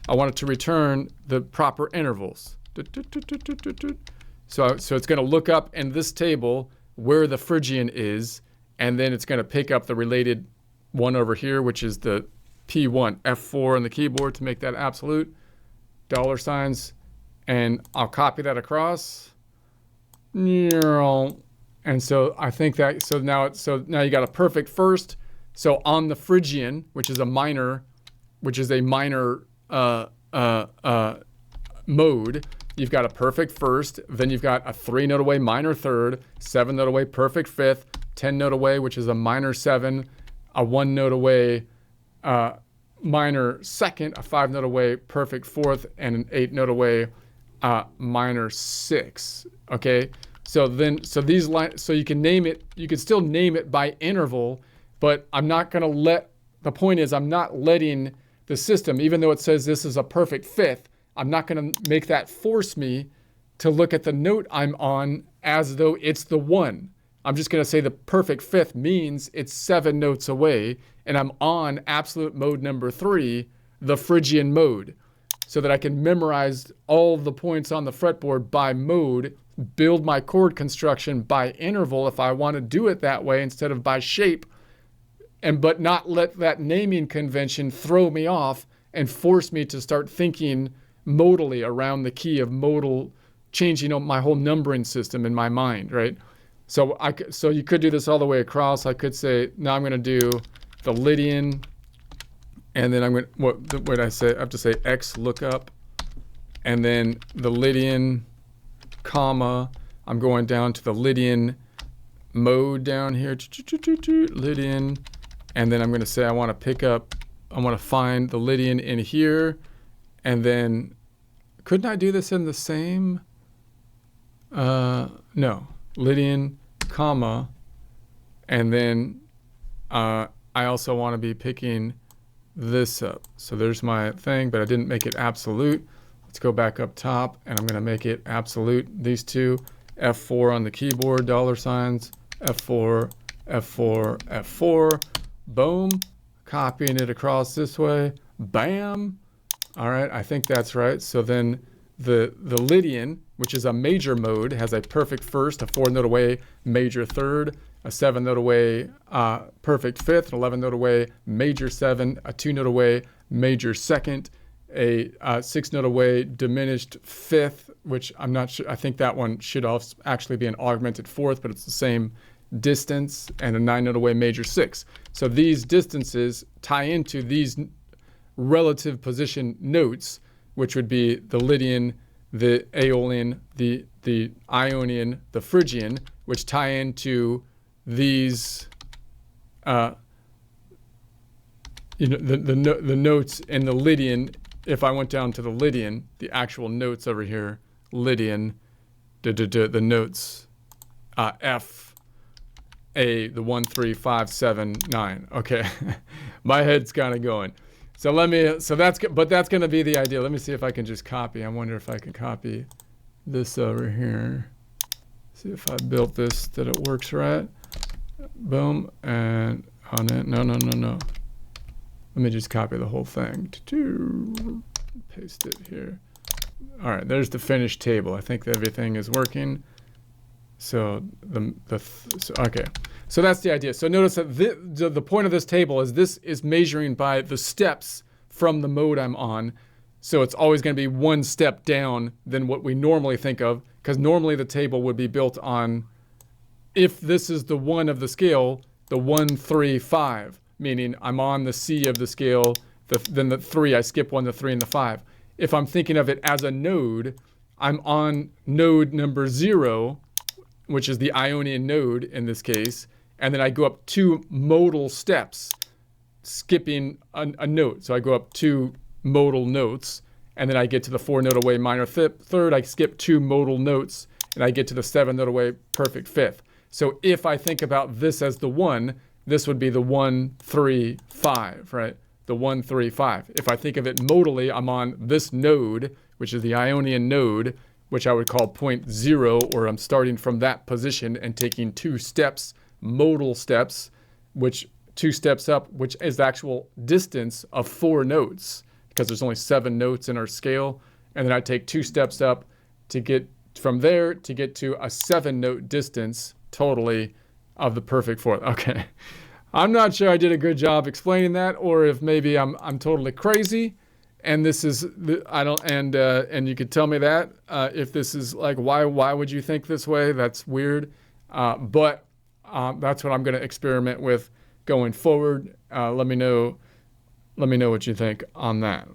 I want it to return the proper intervals. So it's going to look up in this table where the Phrygian is, and then it's going to pick up the related one over here, which is the P1, F4 on the keyboard to make that absolute, $signs, and I'll copy that across. And so I think that, so now you got a perfect first. So on the Phrygian, which is a minor mode, you've got a perfect first, then you've got a 3 note away minor third, 7 note away perfect fifth, 10 note away, which is a minor 7, a 1 note away minor second, a 5 note away perfect fourth, and an 8 note away minor 6. Okay, So these lines, so you can name it, you can still name it by interval, but I'm not going to the point is I'm not letting the system, even though it says this is a perfect fifth, I'm not going to make that force me to look at the note I'm on as though it's the one. I'm just going to say the perfect fifth means it's 7 notes away, and I'm on absolute mode number 3, the Phrygian mode, so that I can memorize all the points on the fretboard by mode, build my chord construction by interval if I want to do it that way instead of by shape, but not let that naming convention throw me off and force me to start thinking modally around the key of modal, changing my whole numbering system in my mind, right? So you could do this all the way across. I could say, now I'm going to do the Lydian, and then I'm going to, what did I say? I have to say X lookup, and then the Lydian, comma, I'm going down to the Lydian mode down here, Lydian, and then I'm going to say I want to find the Lydian in here, and then, couldn't I do this in the same? No. Lydian, comma, and then I also want to be picking this up. So there's my thing, but I didn't make it absolute. Let's go back up top, and I'm going to make it absolute. These two, F4 on the keyboard, $signs, F4, F4, F4, boom, copying it across this way, bam. All right, I think that's right. So then the Lydian, which is a major mode, has a perfect first, a 4 note away major third, a 7 note away perfect fifth, an 11 note away major 7, a 2 note away major second, a 6 note away diminished fifth, which I'm not sure, I think that one should also actually be an augmented fourth, but it's the same distance, and a 9 note away major 6. So these distances tie into these relative position notes, which would be the Lydian, the Aeolian, the Ionian, the Phrygian, which tie into these, the notes in the Lydian. If I went down to the Lydian, the actual notes over here, Lydian, the notes, F, A, the 1, 3, 5, 7, 9. Okay, my head's kind of going. So that's going to be the idea. Let me see if I can just copy. I wonder if I can copy this over here. See if I built this, that it works right. Boom, and on it, no. Let me just copy the whole thing. Paste it here. All right, there's the finished table. I think everything is working. So okay. So that's the idea. So notice that the point of this table is this is measuring by the steps from the mode I'm on. So it's always going to be one step down than what we normally think of, because normally the table would be built on, if this is the 1 of the scale, the 1, 3, 5, meaning I'm on the C of the scale, then the 3, I skip 1, the 3, and the 5. If I'm thinking of it as a node, I'm on node number 0, which is the Ionian node in this case, and then I go up 2 modal steps, skipping a note. So I go up 2 modal notes, and then I get to the 4 note away minor third, I skip 2 modal notes, and I get to the 7 note away perfect fifth. So if I think about this as the 1, this would be the 1, 3, 5, right? The 1, 3, 5. If I think of it modally, I'm on this node, which is the Ionian node, which I would call point 0, or I'm starting from that position and taking 2 steps, modal steps, which 2 steps up, which is the actual distance of 4 notes, because there's only 7 notes in our scale. And then I take 2 steps up to get from there to get to a 7-note distance totally of the perfect fourth. Okay. I'm not sure I did a good job explaining that, or if maybe I'm totally crazy. And this is, and you could tell me that, if this is like, why would you think this way? That's weird. But that's what I'm going to experiment with going forward. Let me know what you think on that.